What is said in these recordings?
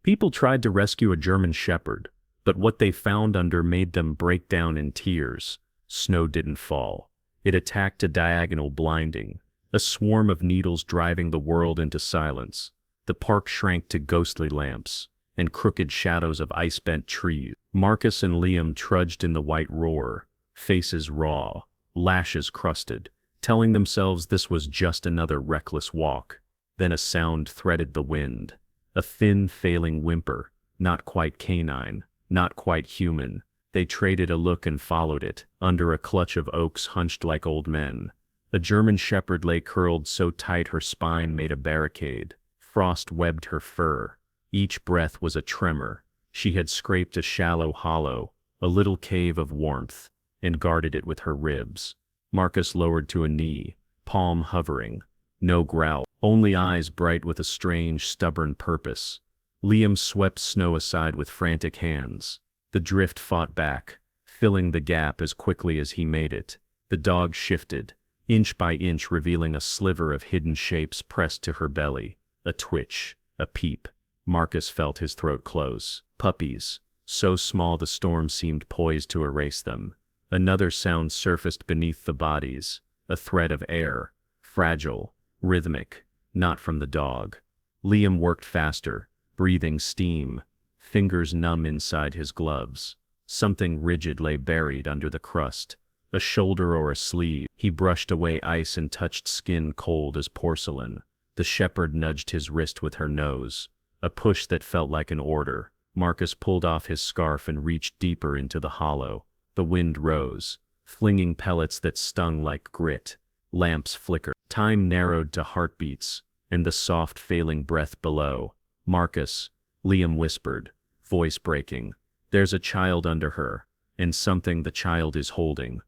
People tried to rescue a German shepherd, but what they found under made them break down in tears. Snow didn't fall. It attacked a diagonal, blinding, a swarm of needles driving the world into silence. The park shrank to ghostly lamps and crooked shadows of ice-bent trees. Marcus and Liam trudged in the white roar, faces raw, lashes crusted, telling themselves this was just another reckless walk. Then a sound threaded the wind, a thin, failing whimper, not quite canine, not quite human. They traded a look and followed it, under a clutch of oaks hunched like old men. A German shepherd lay curled so tight her spine made a barricade. Frost webbed her fur. Each breath was a tremor. She had scraped a shallow hollow, a little cave of warmth, and guarded it with her ribs. Marcus lowered to a knee, palm hovering. No growl, only eyes bright with a strange, stubborn purpose. Liam swept snow aside with frantic hands. The drift fought back, filling the gap as quickly as he made it. The dog shifted, inch by inch, revealing a sliver of hidden shapes pressed to her belly. A twitch, a peep. Marcus felt his throat close. Puppies, so small the storm seemed poised to erase them. Another sound surfaced beneath the bodies, a thread of air, fragile, rhythmic, not from the dog. Liam worked faster, breathing steam, fingers numb inside his gloves. Something rigid lay buried under the crust, a shoulder or a sleeve. He brushed away ice and touched skin cold as porcelain. The shepherd nudged his wrist with her nose, a push that felt like an order. Marcus pulled off his scarf and reached deeper into the hollow. The wind rose, flinging pellets that stung like grit. Lamps flickered. Time narrowed to heartbeats, and the soft failing breath below. Marcus, Liam whispered, voice breaking. There's a child under her, and something the child is holding.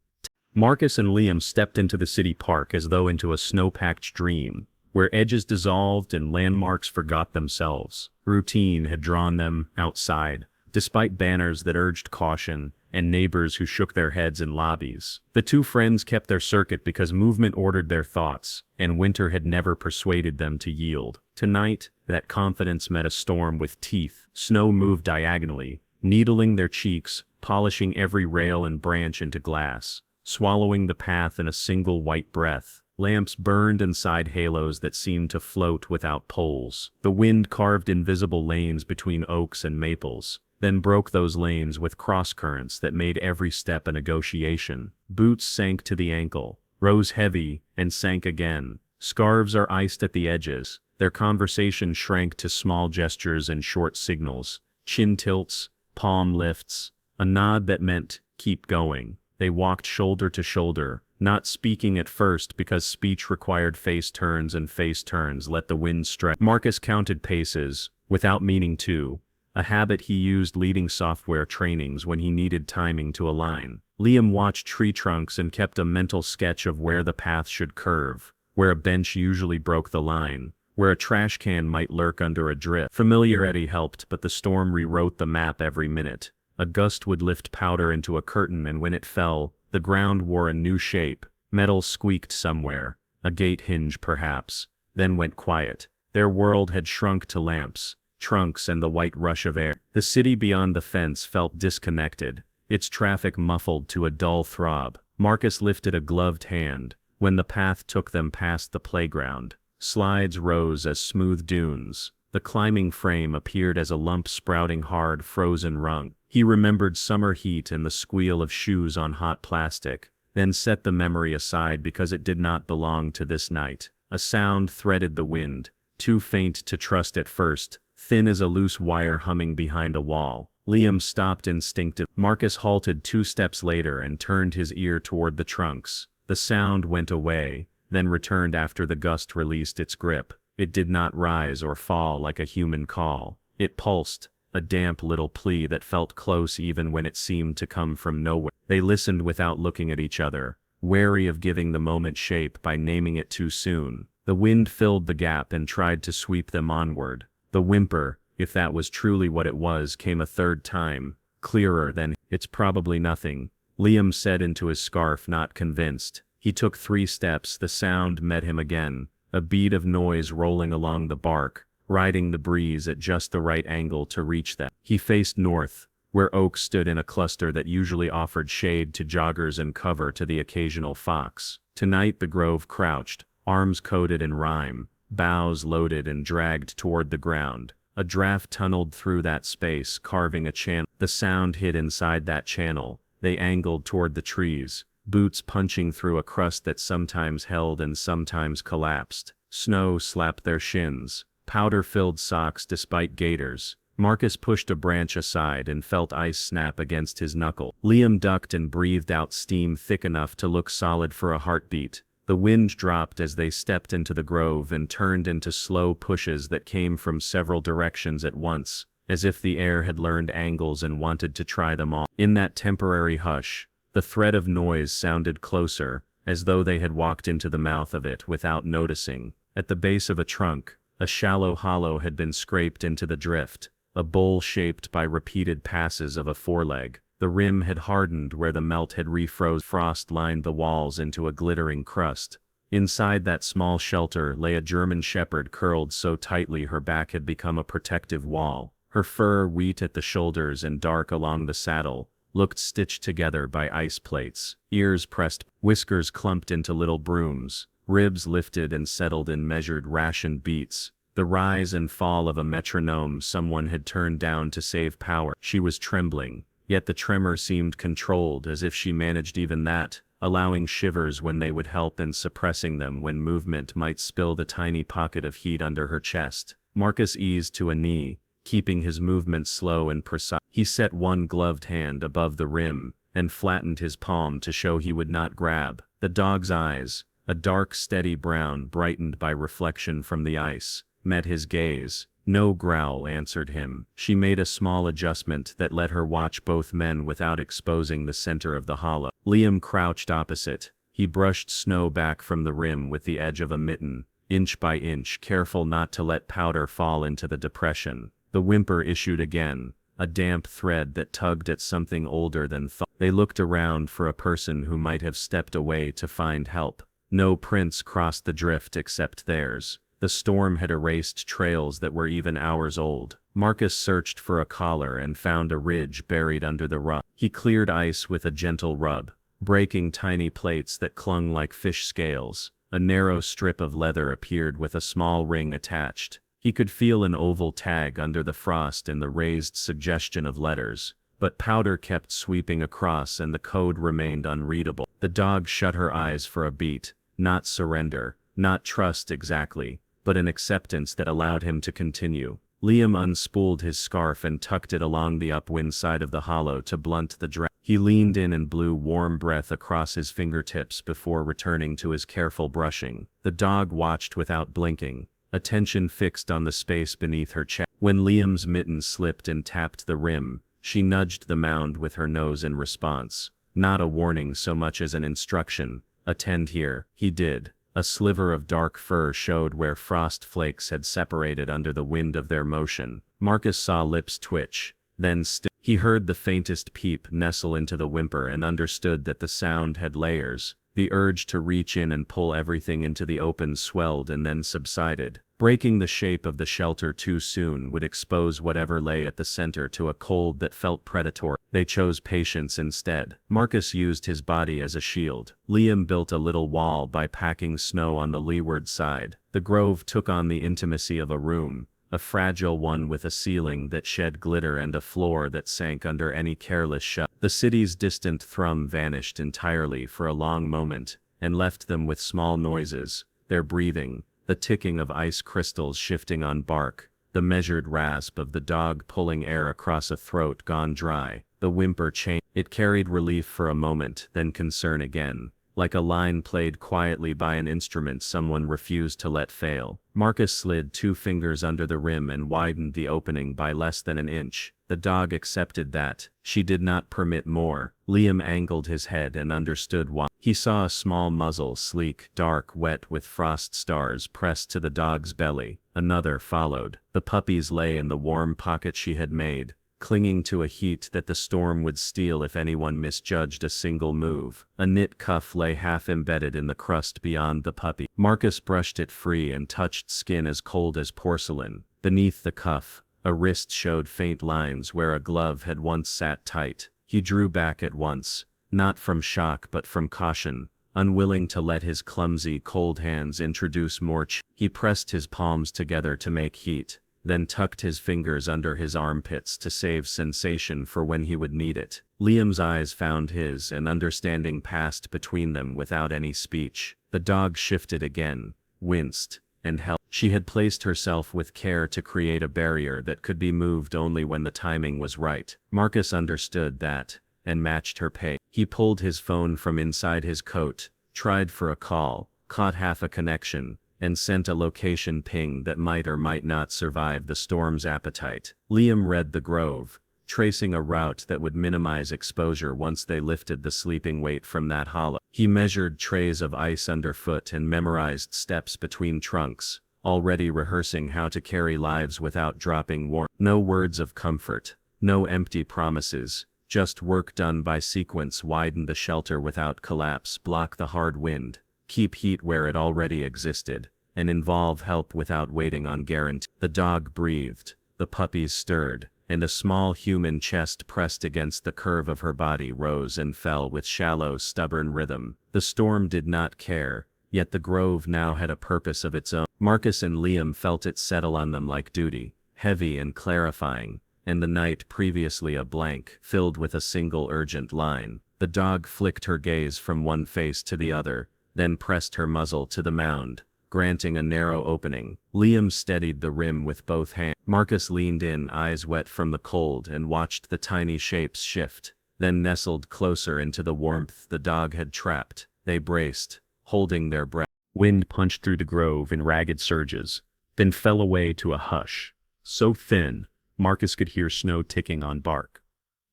Marcus and Liam stepped into the city park as though into a snow-packed dream, where edges dissolved and landmarks forgot themselves. Routine had drawn them outside, despite banners that urged caution and neighbors who shook their heads in lobbies. The two friends kept their circuit because movement ordered their thoughts, and winter had never persuaded them to yield. Tonight, that confidence met a storm with teeth. Snow moved diagonally, needling their cheeks, polishing every rail and branch into glass, swallowing the path in a single white breath. Lamps burned inside halos that seemed to float without poles. The wind carved invisible lanes between oaks and maples, then broke those lanes with cross-currents that made every step a negotiation. Boots sank to the ankle, rose heavy, and sank again. Scarves are iced at the edges. Their conversation shrank to small gestures and short signals, chin tilts, palm lifts, a nod that meant, keep going. They walked shoulder to shoulder, not speaking at first because speech required face turns and face turns let the wind stretch. Marcus counted paces, without meaning to, a habit he used leading software trainings when he needed timing to align. Liam watched tree trunks and kept a mental sketch of where the path should curve, where a bench usually broke the line, where a trash can might lurk under a drift. Familiarity helped, but the storm rewrote the map every minute. A gust would lift powder into a curtain, and when it fell, the ground wore a new shape. Metal squeaked somewhere, a gate hinge perhaps, then went quiet. Their world had shrunk to lamps, trunks, and the white rush of air. The city beyond the fence felt disconnected, its traffic muffled to a dull throb. Marcus lifted a gloved hand when the path took them past the playground. Slides rose as smooth dunes. The climbing frame appeared as a lump sprouting hard, frozen rung. He remembered summer heat and the squeal of shoes on hot plastic, then set the memory aside because it did not belong to this night. A sound threaded the wind, too faint to trust at first, thin as a loose wire humming behind a wall. Liam stopped instinctively. Marcus halted 2 steps later and turned his ear toward the trunks. The sound went away, then returned after the gust released its grip. It did not rise or fall like a human call. It pulsed, a damp little plea that felt close even when it seemed to come from nowhere. They listened without looking at each other, wary of giving the moment shape by naming it too soon. The wind filled the gap and tried to sweep them onward. The whimper, if that was truly what it was, came a third time, clearer than, "It's probably nothing," Liam said into his scarf, not convinced. He took 3 steps. The sound met him again, a bead of noise rolling along the bark, riding the breeze at just the right angle to reach them. He faced north, where oaks stood in a cluster that usually offered shade to joggers and cover to the occasional fox. Tonight the grove crouched, arms coated in rime, boughs loaded and dragged toward the ground. A draft tunneled through that space, carving a channel. The sound hid inside that channel. They angled toward the trees, boots punching through a crust that sometimes held and sometimes collapsed. Snow slapped their shins, powder-filled socks despite gaiters. Marcus pushed a branch aside and felt ice snap against his knuckle. Liam ducked and breathed out steam thick enough to look solid for a heartbeat. The wind dropped as they stepped into the grove and turned into slow pushes that came from several directions at once, as if the air had learned angles and wanted to try them all. In that temporary hush, the thread of noise sounded closer, as though they had walked into the mouth of it without noticing. At the base of a trunk, a shallow hollow had been scraped into the drift, a bowl shaped by repeated passes of a foreleg. The rim had hardened where the melt had refroze. Frost lined the walls into a glittering crust. Inside that small shelter lay a German shepherd curled so tightly her back had become a protective wall. Her fur, wheat at the shoulders and dark along the saddle, looked stitched together by ice plates. Ears pressed, whiskers clumped into little brooms, ribs lifted and settled in measured ration beats. The rise and fall of a metronome someone had turned down to save power. She was trembling. Yet the tremor seemed controlled, as if she managed even that, allowing shivers when they would help and suppressing them when movement might spill the tiny pocket of heat under her chest. Marcus eased to a knee, keeping his movements slow and precise. He set one gloved hand above the rim, and flattened his palm to show he would not grab. The dog's eyes, a dark steady brown brightened by reflection from the ice, met his gaze. No growl answered him. She made a small adjustment that let her watch both men without exposing the center of the hollow. Liam crouched opposite. He brushed snow back from the rim with the edge of a mitten, inch by inch, careful not to let powder fall into the depression. The whimper issued again, a damp thread that tugged at something older than thought. They looked around for a person who might have stepped away to find help. No prints crossed the drift except theirs. The storm had erased trails that were even hours old. Marcus searched for a collar and found a ridge buried under the rock. He cleared ice with a gentle rub, breaking tiny plates that clung like fish scales. A narrow strip of leather appeared with a small ring attached. He could feel an oval tag under the frost and the raised suggestion of letters, but powder kept sweeping across and the code remained unreadable. The dog shut her eyes for a beat, not surrender, not trust exactly, but an acceptance that allowed him to continue. Liam unspooled his scarf and tucked it along the upwind side of the hollow to blunt the draft. He leaned in and blew warm breath across his fingertips before returning to his careful brushing. The dog watched without blinking, attention fixed on the space beneath her chest. When Liam's mitten slipped and tapped the rim, she nudged the mound with her nose in response. Not a warning so much as an instruction. Attend here. He did. A sliver of dark fur showed where frost flakes had separated under the wind of their motion. Marcus saw lips twitch, then still. He heard the faintest peep nestle into the whimper and understood that the sound had layers. The urge to reach in and pull everything into the open swelled and then subsided. Breaking the shape of the shelter too soon would expose whatever lay at the center to a cold that felt predatory. They chose patience instead. Marcus used his body as a shield. Liam built a little wall by packing snow on the leeward side. The grove took on the intimacy of a room, a fragile one with a ceiling that shed glitter and a floor that sank under any careless shove. The city's distant thrum vanished entirely for a long moment, and left them with small noises, their breathing, the ticking of ice crystals shifting on bark, the measured rasp of the dog pulling air across a throat gone dry. The whimper changed. It carried relief for a moment, then concern again, like a line played quietly by an instrument someone refused to let fail. Marcus slid 2 fingers under the rim and widened the opening by less than an inch. The dog accepted that. She did not permit more. Liam angled his head and understood why. He saw a small muzzle, sleek, dark, wet with frost stars, pressed to the dog's belly. Another followed. The puppies lay in the warm pocket she had made, clinging to a heat that the storm would steal if anyone misjudged a single move. A knit cuff lay half embedded in the crust beyond the puppy. Marcus brushed it free and touched skin as cold as porcelain. Beneath the cuff, a wrist showed faint lines where a glove had once sat tight. He drew back at once, not from shock but from caution, unwilling to let his clumsy, cold hands introduce more He pressed his palms together to make heat, then tucked his fingers under his armpits to save sensation for when he would need it. Liam's eyes found his, and understanding passed between them without any speech. The dog shifted again, winced, and held. She had placed herself with care to create a barrier that could be moved only when the timing was right. Marcus understood that, and matched her pace. He pulled his phone from inside his coat, tried for a call, caught half a connection, and sent a location ping that might or might not survive the storm's appetite. Liam read the grove, tracing a route that would minimize exposure once they lifted the sleeping weight from that hollow. He measured trays of ice underfoot and memorized steps between trunks, already rehearsing how to carry lives without dropping warmth. No words of comfort, no empty promises, just work done by sequence. Widen the shelter without collapse, block the hard wind, keep heat where it already existed, and involve help without waiting on guarantee. The dog breathed, the puppies stirred, and a small human chest pressed against the curve of her body rose and fell with shallow, stubborn rhythm. The storm did not care, yet the grove now had a purpose of its own. Marcus and Liam felt it settle on them like duty, heavy and clarifying, and the night, previously a blank, filled with a single urgent line. The dog flicked her gaze from one face to the other, then pressed her muzzle to the mound, granting a narrow opening. Liam steadied the rim with both hands. Marcus leaned in, eyes wet from the cold, and watched the tiny shapes shift, then nestled closer into the warmth the dog had trapped. They braced, holding their breath. Wind punched through the grove in ragged surges, then fell away to a hush, so thin, Marcus could hear snow ticking on bark.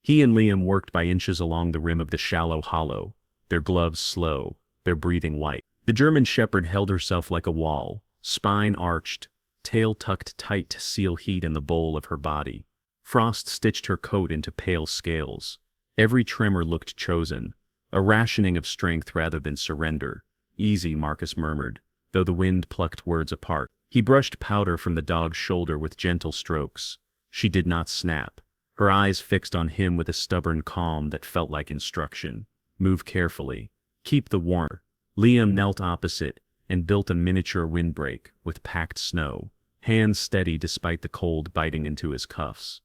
He and Liam worked by inches along the rim of the shallow hollow, their gloves slow, their breathing light. The German shepherd held herself like a wall, spine arched, tail tucked tight to seal heat in the bowl of her body. Frost stitched her coat into pale scales. Every tremor looked chosen, a rationing of strength rather than surrender. Easy, Marcus murmured, though the wind plucked words apart. He brushed powder from the dog's shoulder with gentle strokes. She did not snap, her eyes fixed on him with a stubborn calm that felt like instruction. Move carefully. Keep the warmth. Liam knelt opposite and built a miniature windbreak with packed snow, hands steady despite the cold biting into his cuffs.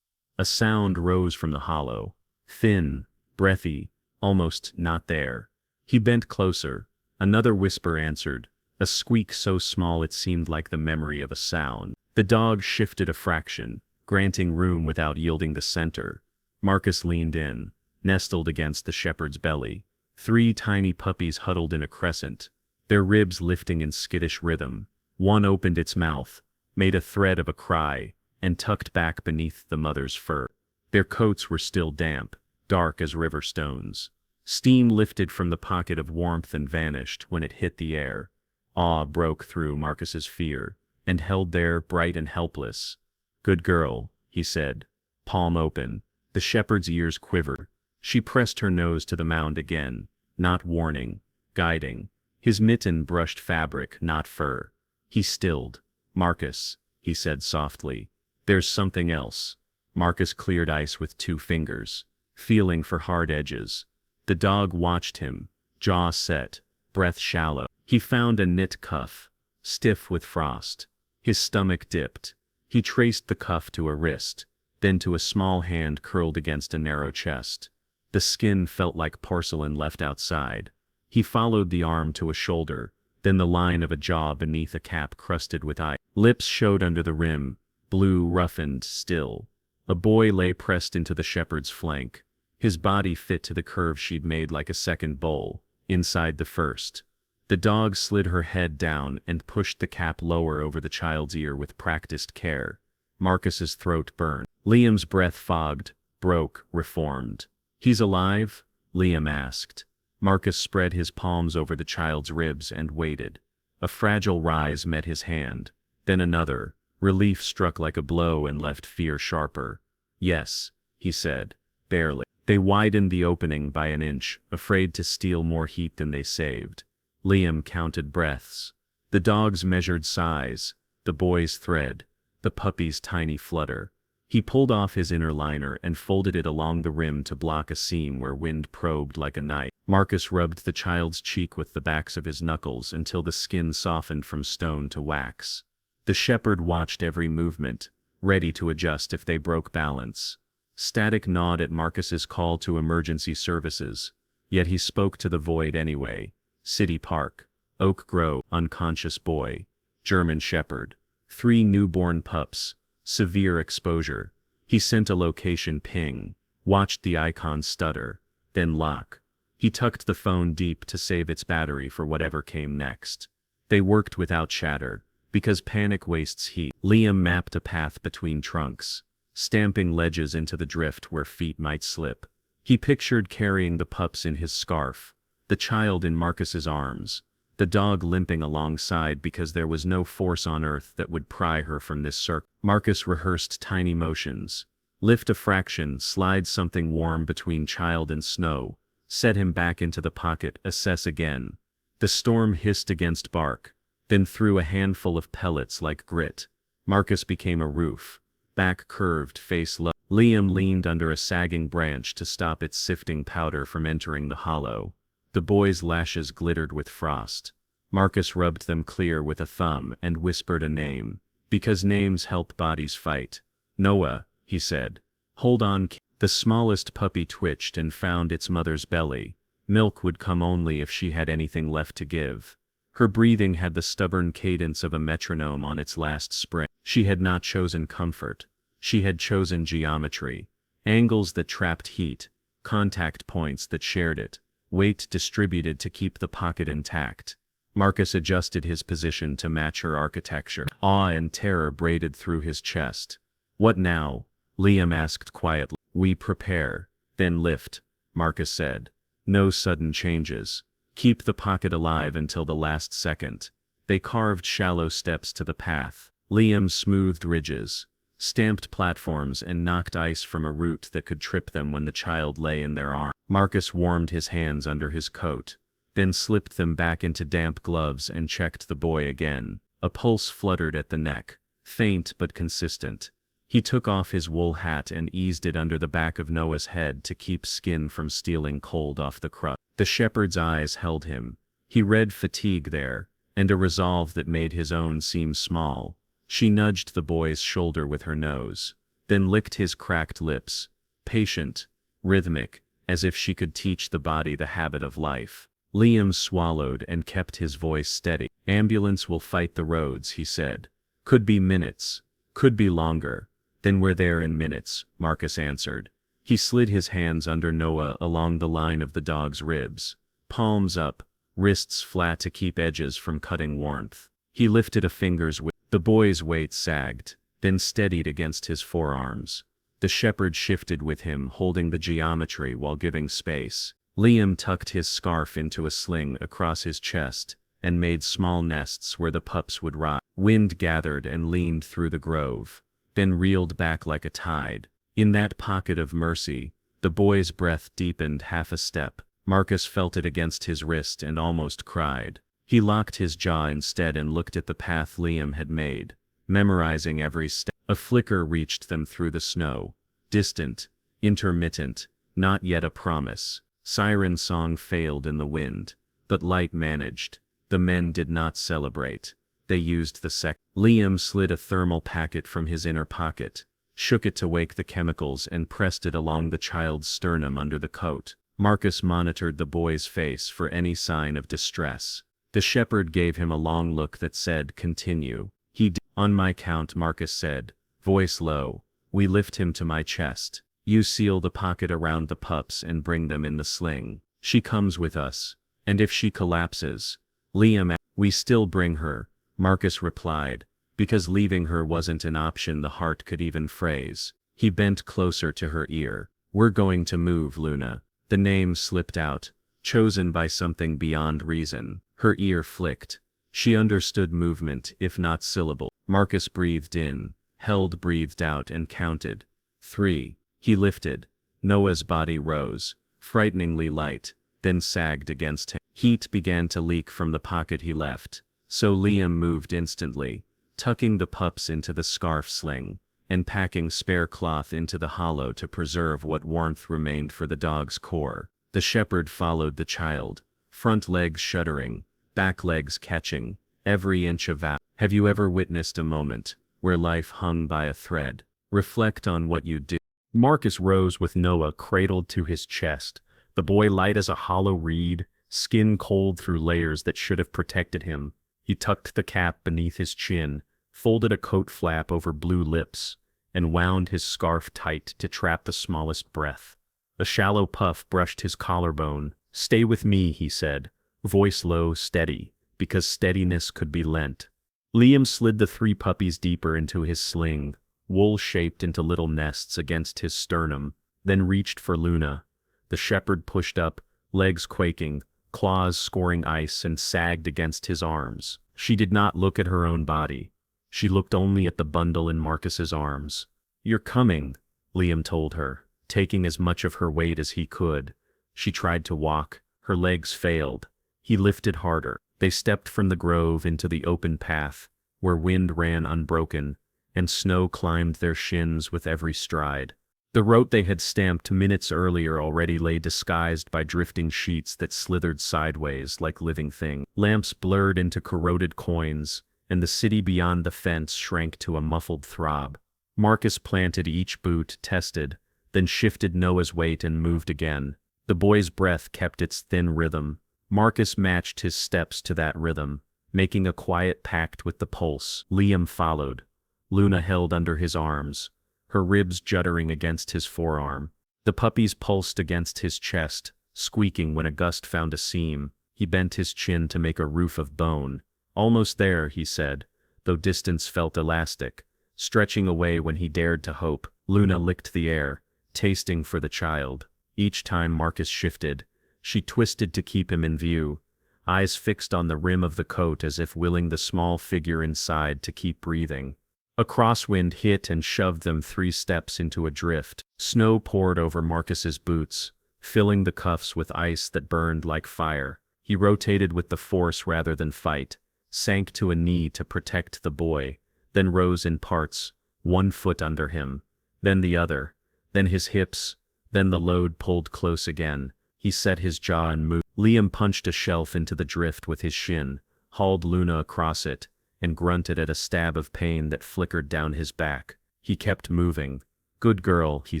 A sound rose from the hollow, thin, breathy, almost not there. He bent closer. Another whisper answered, a squeak so small it seemed like the memory of a sound. The dog shifted a fraction, granting room without yielding the center. Marcus leaned in, nestled against the shepherd's belly. 3 tiny puppies huddled in a crescent, their ribs lifting in skittish rhythm. One opened its mouth, made a thread of a cry, and tucked back beneath the mother's fur. Their coats were still damp, dark as river stones. Steam lifted from the pocket of warmth and vanished when it hit the air. Awe broke through Marcus's fear, and held there bright and helpless. Good girl, he said, palm open. The shepherd's ears quivered. She pressed her nose to the mound again, not warning, guiding. His mitten brushed fabric, not fur. He stilled. Marcus, he said softly. There's something else. Marcus cleared ice with 2 fingers, feeling for hard edges. The dog watched him, jaw set, breath shallow. He found a knit cuff, stiff with frost. His stomach dipped. He traced the cuff to a wrist, then to a small hand curled against a narrow chest. The skin felt like porcelain left outside. He followed the arm to a shoulder, then the line of a jaw beneath a cap crusted with ice. Lips showed under the rim, blue, roughened, still. A boy lay pressed into the shepherd's flank, his body fit to the curve she'd made like a second bowl, inside the first. The dog slid her head down and pushed the cap lower over the child's ear with practiced care. Marcus's throat burned. Liam's breath fogged, broke, reformed. He's alive? Liam asked. Marcus spread his palms over the child's ribs and waited. A fragile rise met his hand, then another. Relief struck like a blow and left fear sharper. Yes, he said, barely. They widened the opening by an inch, afraid to steal more heat than they saved. Liam counted breaths. The dog's measured sighs, the boy's thread. the puppy's tiny flutter. He pulled off his inner liner and folded it along the rim to block a seam where wind probed like a knife. Marcus rubbed the child's cheek with the backs of his knuckles until the skin softened from stone to wax. The shepherd watched every movement, ready to adjust if they broke balance. Static gnawed at Marcus's call to emergency services, yet he spoke to the void anyway. City Park, Oak Grove, unconscious boy, German shepherd, 3 newborn pups, severe exposure. He sent a location ping, watched the icon stutter, then lock. He tucked the phone deep to save its battery for whatever came next. They worked without chatter, because panic wastes heat. Liam mapped a path between trunks, stamping ledges into the drift where feet might slip. He pictured carrying the pups in his scarf, the child in Marcus's arms, the dog limping alongside because there was no force on earth that would pry her from this circle. Marcus rehearsed tiny motions. Lift a fraction, slide something warm between child and snow, set him back into the pocket, assess again. The storm hissed against bark, then threw a handful of pellets like grit. Marcus became a roof, back curved, face low. Liam leaned under a sagging branch to stop its sifting powder from entering the hollow. The boy's lashes glittered with frost. Marcus rubbed them clear with a thumb and whispered a name, because names help bodies fight. Noah, he said. Hold on. The smallest puppy twitched and found its mother's belly. Milk would come only if she had anything left to give. Her breathing had the stubborn cadence of a metronome on its last spring. She had not chosen comfort. She had chosen geometry. Angles that trapped heat, contact points that shared it, weight distributed to keep the pocket intact. Marcus adjusted his position to match her architecture. Awe and terror braided through his chest. What now? Liam asked quietly. We prepare, then lift, Marcus said. No sudden changes. Keep the pocket alive until the last second. They carved shallow steps to the path. Liam smoothed ridges, stamped platforms and knocked ice from a root that could trip them when the child lay in their arms. Marcus warmed his hands under his coat, then slipped them back into damp gloves and checked the boy again. A pulse fluttered at the neck, faint but consistent. He took off his wool hat and eased it under the back of Noah's head to keep skin from stealing cold off the crust. The shepherd's eyes held him. He read fatigue there, and a resolve that made his own seem small. She nudged the boy's shoulder with her nose, then licked his cracked lips, patient, rhythmic, as if she could teach the body the habit of life. Liam swallowed and kept his voice steady. Ambulance will fight the roads, he said. Could be minutes, could be longer. Then we're there in minutes, Marcus answered. He slid his hands under Noah along the line of the dog's ribs, palms up, wrists flat to keep edges from cutting warmth. He lifted a finger's width. The boy's weight sagged, then steadied against his forearms. The shepherd shifted with him, holding the geometry while giving space. Liam tucked his scarf into a sling across his chest and made small nests where the pups would rot. Wind gathered and leaned through the grove, then reeled back like a tide. In that pocket of mercy, the boy's breath deepened half a step. Marcus felt it against his wrist and almost cried. He locked his jaw instead and looked at the path Liam had made, memorizing every step. A flicker reached them through the snow, distant, intermittent, not yet a promise. Siren song failed in the wind, but light managed. The men did not celebrate. They used the sec. Liam slid a thermal packet from his inner pocket, shook it to wake the chemicals and pressed it along the child's sternum under the coat. Marcus monitored the boy's face for any sign of distress. The shepherd gave him a long look that said, continue. He did. On my count, Marcus said, voice low. We lift him to my chest. You seal the pocket around the pups and bring them in the sling. She comes with us. And if she collapses, Liam, we still bring her, Marcus replied, because leaving her wasn't an option the heart could even phrase. He bent closer to her ear. We're going to move, Luna. The name slipped out, chosen by something beyond reason. Her ear flicked. She understood movement, if not syllable. Marcus breathed in, held, breathed out, and counted. 3. He lifted. Noah's body rose, frighteningly light, then sagged against him. Heat began to leak from the pocket he left, so Liam moved instantly, tucking the pups into the scarf sling, and packing spare cloth into the hollow to preserve what warmth remained for the dog's core. The shepherd followed the child, front legs shuddering, back legs catching, every inch of out. Have you ever witnessed a moment where life hung by a thread? Reflect on what you do. Marcus rose with Noah cradled to his chest, the boy light as a hollow reed, skin cold through layers that should have protected him. He tucked the cap beneath his chin, folded a coat flap over blue lips, and wound his scarf tight to trap the smallest breath. A shallow puff brushed his collarbone. "Stay with me," he said, voice low, steady, because steadiness could be lent. Liam slid the 3 puppies deeper into his sling, wool shaped into little nests against his sternum, then reached for Luna. The shepherd pushed up, legs quaking, claws scoring ice, and sagged against his arms. She did not look at her own body. She looked only at the bundle in Marcus's arms. "You're coming," Liam told her, taking as much of her weight as he could. She tried to walk. Her legs failed. He lifted harder. They stepped from the grove into the open path, where wind ran unbroken, and snow climbed their shins with every stride. The route they had stamped minutes earlier already lay disguised by drifting sheets that slithered sideways like living things. Lamps blurred into corroded coins, and the city beyond the fence shrank to a muffled throb. Marcus planted each boot, tested, then shifted Noah's weight and moved again. The boy's breath kept its thin rhythm. Marcus matched his steps to that rhythm, making a quiet pact with the pulse. Liam followed. Luna held under his arms, her ribs juddering against his forearm. The puppies pulsed against his chest, squeaking when a gust found a seam. He bent his chin to make a roof of bone. "Almost there," he said, though distance felt elastic, stretching away when he dared to hope. Luna licked the air, tasting for the child. Each time Marcus shifted, she twisted to keep him in view, eyes fixed on the rim of the coat as if willing the small figure inside to keep breathing. A crosswind hit and shoved them 3 steps into a drift. Snow poured over Marcus's boots, filling the cuffs with ice that burned like fire. He rotated with the force rather than fight, sank to a knee to protect the boy, then rose in parts, 1 foot under him, then the other, then his hips, then the load pulled close again. He set his jaw and moved. Liam punched a shelf into the drift with his shin, hauled Luna across it, and grunted at a stab of pain that flickered down his back. He kept moving. "Good girl," he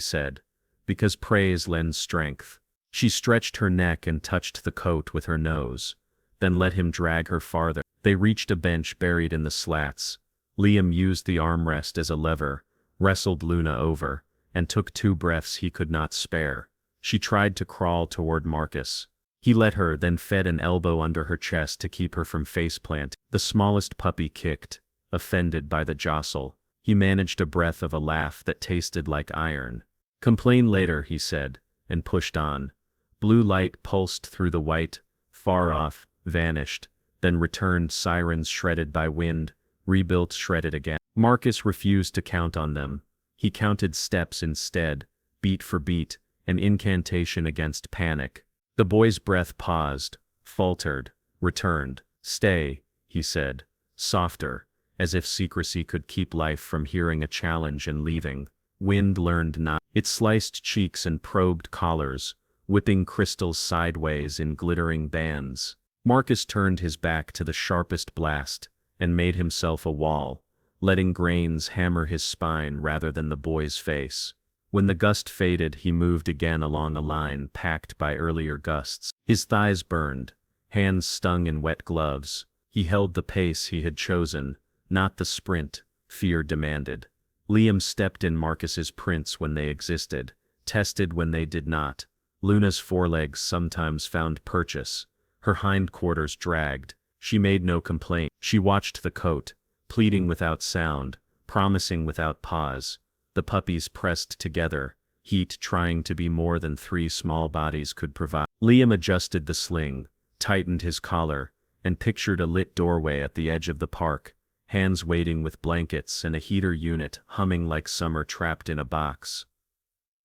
said, "because praise lends strength." She stretched her neck and touched the coat with her nose, then let him drag her farther. They reached a bench buried in the slats. Liam used the armrest as a lever, wrestled Luna over, and took 2 breaths he could not spare. She tried to crawl toward Marcus. He let her, then fed an elbow under her chest to keep her from faceplanting. The smallest puppy kicked, offended by the jostle. He managed a breath of a laugh that tasted like iron. "Complain later," he said, and pushed on. Blue light pulsed through the white, far off, vanished, then returned, sirens shredded by wind, rebuilt, shredded again. Marcus refused to count on them. He counted steps instead, beat for beat, an incantation against panic. The boy's breath paused, faltered, returned. "Stay," he said, softer, as if secrecy could keep life from hearing a challenge and leaving. Wind learned not. It sliced cheeks and probed collars, whipping crystals sideways in glittering bands. Marcus turned his back to the sharpest blast, and made himself a wall, letting grains hammer his spine rather than the boy's face. When the gust faded, he moved again along a line packed by earlier gusts. His thighs burned, hands stung in wet gloves. He held the pace he had chosen, not the sprint fear demanded. Liam stepped in Marcus's prints when they existed, tested when they did not. Luna's forelegs sometimes found purchase. Her hindquarters dragged. She made no complaint. She watched the coat, pleading without sound, promising without pause. The puppies pressed together, heat trying to be more than 3 small bodies could provide. Liam adjusted the sling, tightened his collar, and pictured a lit doorway at the edge of the park, hands waiting with blankets and a heater unit humming like summer trapped in a box.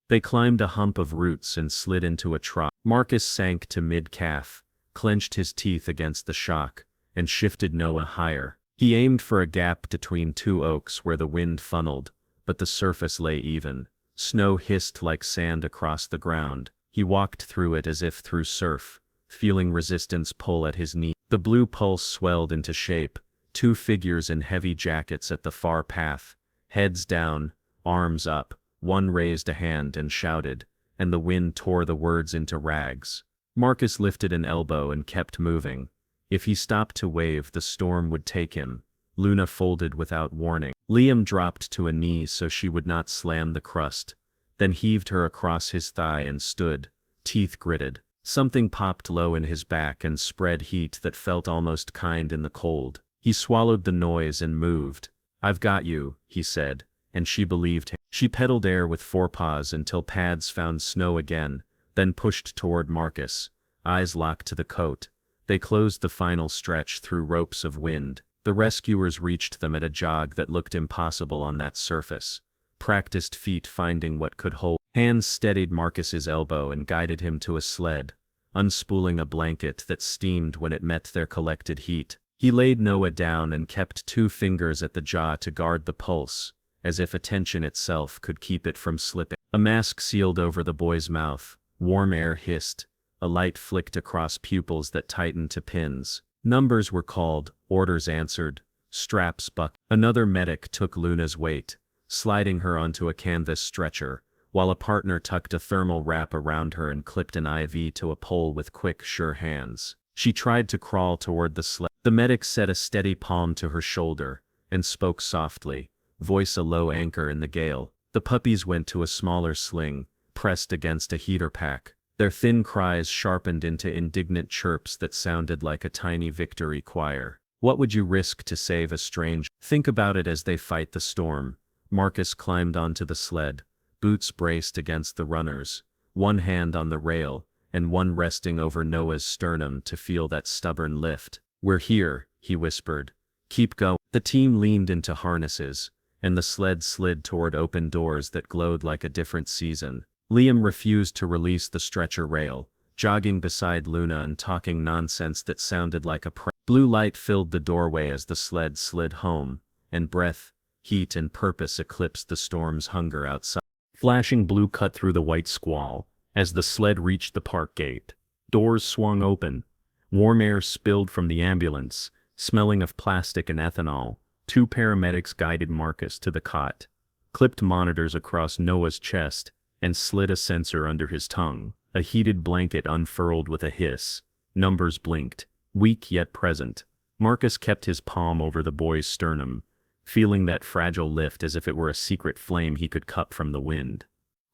They climbed a hump of roots and slid into a trough. Marcus sank to mid-calf, clenched his teeth against the shock, and shifted Noah higher. He aimed for a gap between two oaks where the wind funneled, but the surface lay even. Snow hissed like sand across the ground. He walked through it as if through surf, feeling resistance pull at his knee. The blue pulse swelled into shape, two figures in heavy jackets at the far path, heads down, arms up. One raised a hand and shouted, and the wind tore the words into rags. Marcus lifted an elbow and kept moving. If he stopped to wave, the storm would take him. Luna folded without warning. Liam dropped to a knee so she would not slam the crust, then heaved her across his thigh and stood, teeth gritted. Something popped low in his back and spread heat that felt almost kind in the cold. He swallowed the noise and moved. "I've got you," he said, and she believed him. She pedaled air with forepaws until pads found snow again, then pushed toward Marcus, eyes locked to the coat. They closed the final stretch through ropes of wind. The rescuers reached them at a jog that looked impossible on that surface. Practiced feet finding what could hold. Hands steadied Marcus's elbow and guided him to a sled, unspooling a blanket that steamed when it met their collected heat. He laid Noah down and kept two fingers at the jaw to guard the pulse, as if attention itself could keep it from slipping. A mask sealed over the boy's mouth. Warm air hissed. A light flicked across pupils that tightened to pins. Numbers were called, orders answered, straps bucked. Another medic took Luna's weight, sliding her onto a canvas stretcher, while a partner tucked a thermal wrap around her and clipped an IV to a pole with quick, sure hands. She tried to crawl toward the sled. The medic set a steady palm to her shoulder, and spoke softly, voice a low anchor in the gale. The puppies went to a smaller sling, pressed against a heater pack. Their thin cries sharpened into indignant chirps that sounded like a tiny victory choir. What would you risk to save a stranger? Think about it as they fight the storm. Marcus climbed onto the sled, boots braced against the runners, one hand on the rail, and one resting over Noah's sternum to feel that stubborn lift. "We're here," he whispered. "Keep going." The team leaned into harnesses, and the sled slid toward open doors that glowed like a different season. Liam refused to release the stretcher rail, jogging beside Luna and talking nonsense that sounded like a prayer. Blue light filled the doorway as the sled slid home, and breath, heat and purpose eclipsed the storm's hunger outside. Flashing blue cut through the white squall. As the sled reached the park gate, doors swung open. Warm air spilled from the ambulance, smelling of plastic and ethanol. Two paramedics guided Marcus to the cot, clipped monitors across Noah's chest, and slid a sensor under his tongue. A heated blanket unfurled with a hiss. Numbers blinked, weak yet present. Marcus kept his palm over the boy's sternum, feeling that fragile lift as if it were a secret flame he could cut from the wind.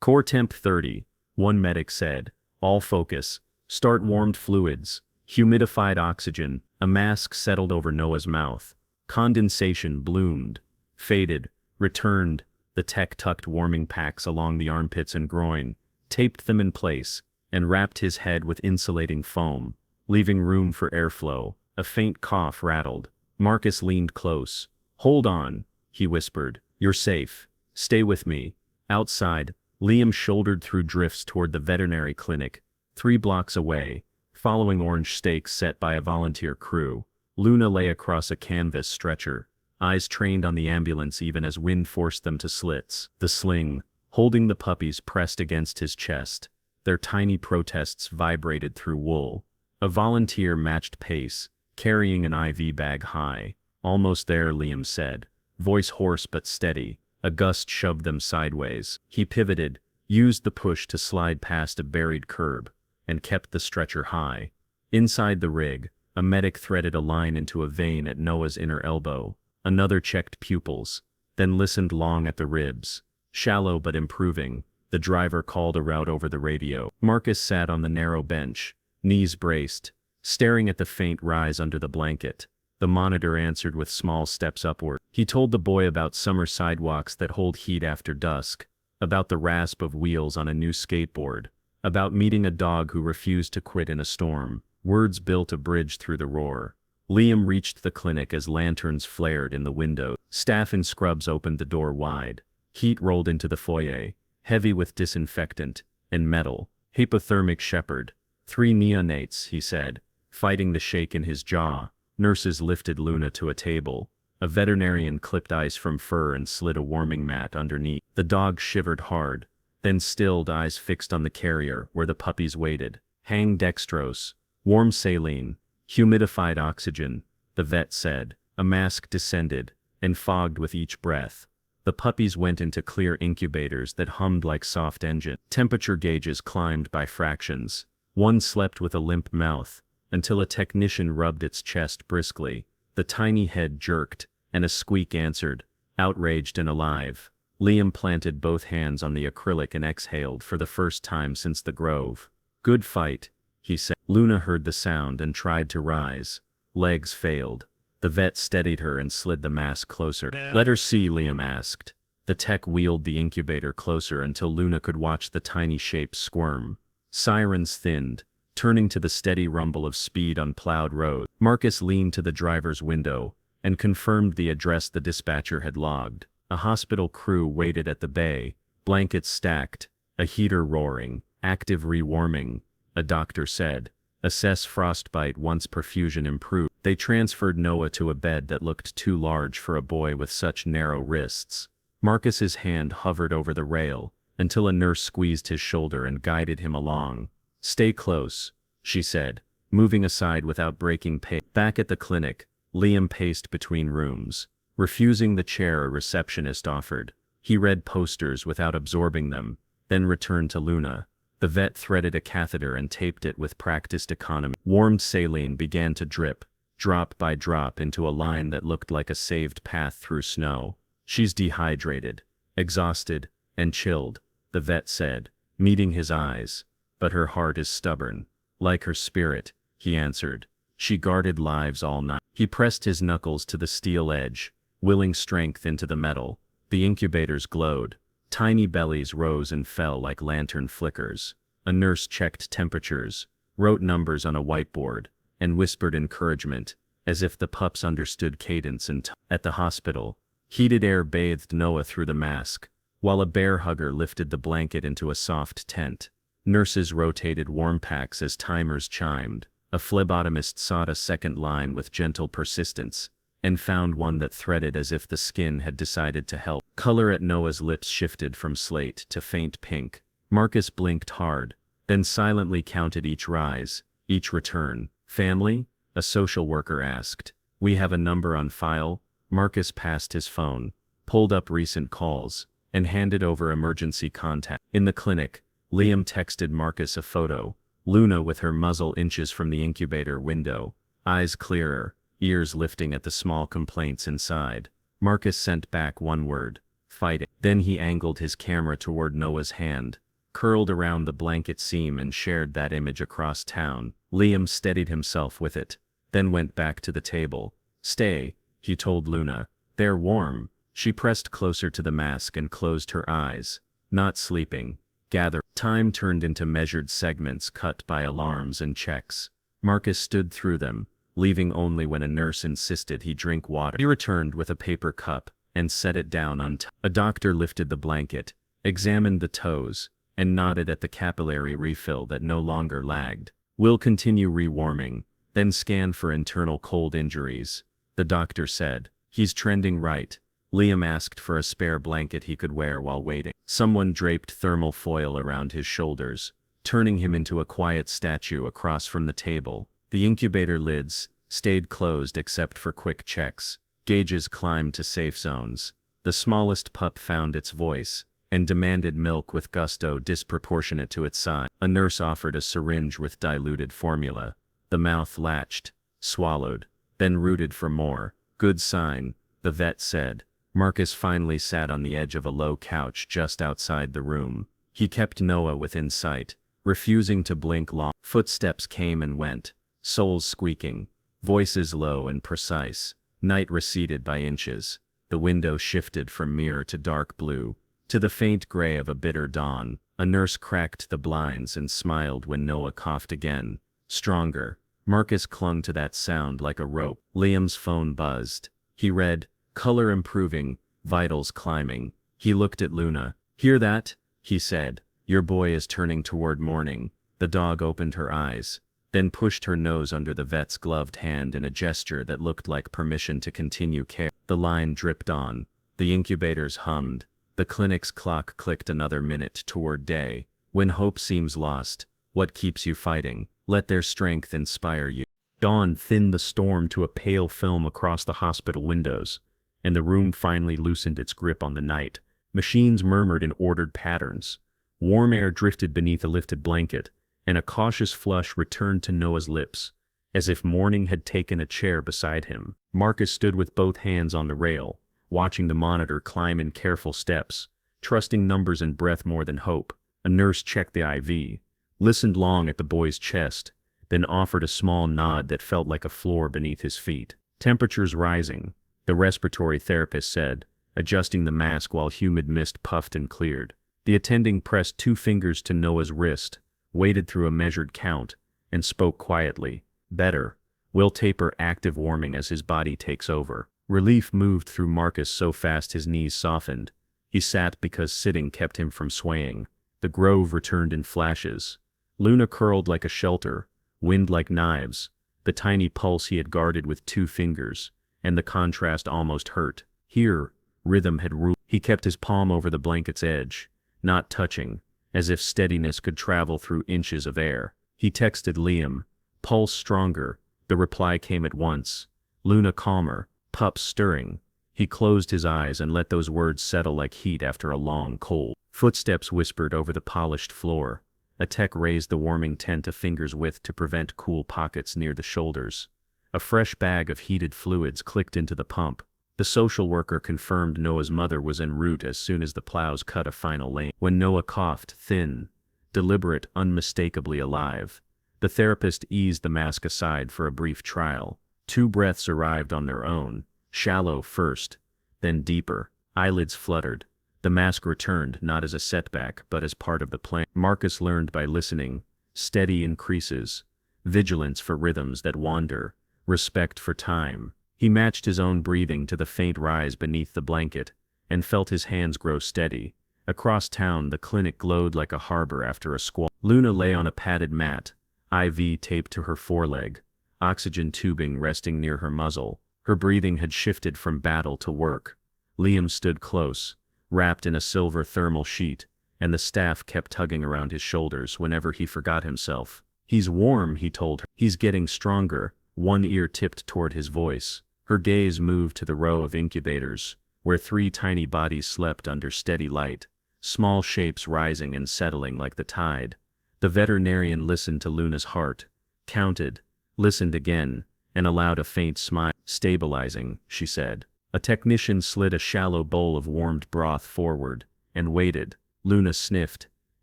"Core temp 30, one medic said. "All focus. Start warmed fluids. Humidified oxygen." A mask settled over Noah's mouth. Condensation bloomed, faded, returned. The tech tucked warming packs along the armpits and groin, taped them in place, and wrapped his head with insulating foam, leaving room for airflow. A faint cough rattled. Marcus leaned close. "Hold on," he whispered. "You're safe. Stay with me." Outside, Liam shouldered through drifts toward the veterinary clinic, 3 blocks away, following orange stakes set by a volunteer crew. Luna lay across a canvas stretcher, eyes trained on the ambulance even as wind forced them to slits. The sling, holding the puppies pressed against his chest, their tiny protests vibrated through wool. A volunteer matched pace, carrying an IV bag high. "Almost there," Liam said, voice hoarse but steady. A gust shoved them sideways. He pivoted, used the push to slide past a buried curb, and kept the stretcher high. Inside the rig, a medic threaded a line into a vein at Noah's inner elbow. Another checked pupils, then listened long at the ribs. Shallow but improving, the driver called a route over the radio. Marcus sat on the narrow bench, knees braced, staring at the faint rise under the blanket. The monitor answered with small steps upward. He told the boy about summer sidewalks that hold heat after dusk, about the rasp of wheels on a new skateboard, about meeting a dog who refused to quit in a storm. Words built a bridge through the roar. Liam reached the clinic as lanterns flared in the window. Staff in scrubs opened the door wide. Heat rolled into the foyer, heavy with disinfectant and metal. "Hypothermic shepherd. 3 neonates," he said, fighting the shake in his jaw. Nurses lifted Luna to a table, A veterinarian clipped ice from fur and slid a warming mat underneath. The dog shivered hard, then stilled, eyes fixed on the carrier where the puppies waited. Hang dextrose, warm saline, humidified oxygen, the vet said. A mask descended, and fogged with each breath. The puppies went into clear incubators that hummed like soft engines. Temperature gauges climbed by fractions. One slept with a limp mouth, until a technician rubbed its chest briskly. The tiny head jerked, and a squeak answered, outraged and alive. Liam planted both hands on the acrylic and exhaled for the first time since the Grove. Good fight, he said. Luna heard the sound and tried to rise. Legs failed. The vet steadied her and slid the mask closer. Let her see, Liam asked. The tech wheeled the incubator closer until Luna could watch the tiny shape squirm. Sirens thinned, turning to the steady rumble of speed on plowed roads. Marcus leaned to the driver's window and confirmed the address the dispatcher had logged. A hospital crew waited at the bay, blankets stacked, a heater roaring, active rewarming, a doctor said. Assess frostbite once perfusion improved. They transferred Noah to a bed that looked too large for a boy with such narrow wrists. Marcus's hand hovered over the rail, until a nurse squeezed his shoulder and guided him along. Stay close, she said, moving aside without breaking pace. Back at the clinic, Liam paced between rooms, refusing the chair a receptionist offered. He read posters without absorbing them, then returned to Luna. The vet threaded a catheter and taped it with practiced economy. Warmed saline began to drip, drop by drop, into a line that looked like a saved path through snow. She's dehydrated, exhausted, and chilled, the vet said, meeting his eyes. But her heart is stubborn. Like her spirit, he answered. She guarded lives all night. He pressed his knuckles to the steel edge, willing strength into the metal. The incubators glowed. Tiny bellies rose and fell like lantern flickers. A nurse checked temperatures, wrote numbers on a whiteboard, and whispered encouragement, as if the pups understood cadence and time. At the hospital, heated air bathed Noah through the mask, while a bear hugger lifted the blanket into a soft tent. Nurses rotated warm packs as timers chimed. A phlebotomist sought a second line with gentle persistence, and found one that threaded as if the skin had decided to help. Color at Noah's lips shifted from slate to faint pink. Marcus blinked hard, then silently counted each rise, each return. Family? A social worker asked. We have a number on file. Marcus passed his phone, pulled up recent calls, and handed over emergency contact. In the clinic, Liam texted Marcus a photo. Luna with her muzzle inches from the incubator window, eyes clearer, ears lifting at the small complaints inside. Marcus sent back one word, fighting. Then he angled his camera toward Noah's hand, curled around the blanket seam, and shared that image across town. Liam steadied himself with it, then went back to the table. Stay, he told Luna. They're warm. She pressed closer to the mask and closed her eyes. Not sleeping. Gather. Time turned into measured segments cut by alarms and checks. Marcus stood through them, leaving only when a nurse insisted he drink water. He returned with a paper cup and set it down on top. A doctor lifted the blanket, examined the toes, and nodded at the capillary refill that no longer lagged. We'll continue rewarming, then scan for internal cold injuries, the doctor said. He's trending right. Liam asked for a spare blanket he could wear while waiting. Someone draped thermal foil around his shoulders, turning him into a quiet statue across from the table. The incubator lids stayed closed except for quick checks. Gauges climbed to safe zones. The smallest pup found its voice and demanded milk with gusto disproportionate to its size. A nurse offered a syringe with diluted formula. The mouth latched, swallowed, then rooted for more. Good sign, the vet said. Marcus finally sat on the edge of a low couch just outside the room. He kept Noah within sight, refusing to blink long. Footsteps came and went, soles squeaking, voices low and precise. Night receded by inches. The window shifted from mirror to dark blue, to the faint gray of a bitter dawn. A nurse cracked the blinds and smiled when Noah coughed again. Stronger. Marcus clung to that sound like a rope. Liam's phone buzzed. He read, color improving, vitals climbing. He looked at Luna. Hear that? He said. Your boy is turning toward morning. The dog opened her eyes. then pushed her nose under the vet's gloved hand in a gesture that looked like permission to continue care. The line dripped on. The incubators hummed. The clinic's clock clicked another minute toward day. When hope seems lost, what keeps you fighting? Let their strength inspire you. Dawn thinned the storm to a pale film across the hospital windows, and the room finally loosened its grip on the night. Machines murmured in ordered patterns. Warm air drifted beneath a lifted blanket, and a cautious flush returned to Noah's lips, as if morning had taken a chair beside him. Marcus stood with both hands on the rail, watching the monitor climb in careful steps, trusting numbers and breath more than hope. A nurse checked the IV, listened long at the boy's chest, then offered a small nod that felt like a floor beneath his feet. Temperatures rising, the respiratory therapist said, adjusting the mask while humid mist puffed and cleared. The attending pressed 2 fingers to Noah's wrist, waited through a measured count, and spoke quietly. Better. We'll taper active warming as his body takes over. Relief moved through Marcus so fast his knees softened. He sat because sitting kept him from swaying. The grove returned in flashes. Luna curled like a shelter, wind like knives, the tiny pulse he had guarded with 2 fingers, and the contrast almost hurt. Here, rhythm had ruled. He kept his palm over the blanket's edge, not touching, as if steadiness could travel through inches of air. He texted Liam, pulse stronger. The reply came at once. Luna calmer, pups stirring. He closed his eyes and let those words settle like heat after a long cold. Footsteps whispered over the polished floor. A tech raised the warming tent a finger's width to prevent cool pockets near the shoulders. A fresh bag of heated fluids clicked into the pump. The social worker confirmed Noah's mother was en route as soon as the plows cut a final lane. When Noah coughed, thin, deliberate, unmistakably alive, the therapist eased the mask aside for a brief trial. 2 breaths arrived on their own, shallow first, then deeper. Eyelids fluttered. The mask returned not as a setback but as part of the plan. Marcus learned by listening. Steady increases, vigilance for rhythms that wander, respect for time. He matched his own breathing to the faint rise beneath the blanket, and felt his hands grow steady. Across town the clinic glowed like a harbor after a squall. Luna lay on a padded mat, IV taped to her foreleg, oxygen tubing resting near her muzzle. Her breathing had shifted from battle to work. Liam stood close, wrapped in a silver thermal sheet, and the staff kept tugging around his shoulders whenever he forgot himself. He's warm, he told her. He's getting stronger. One ear tipped toward his voice. Her gaze moved to the row of incubators, where 3 tiny bodies slept under steady light, small shapes rising and settling like the tide. The veterinarian listened to Luna's heart, counted, listened again, and allowed a faint smile. Stabilizing, she said. A technician slid a shallow bowl of warmed broth forward, and waited. Luna sniffed,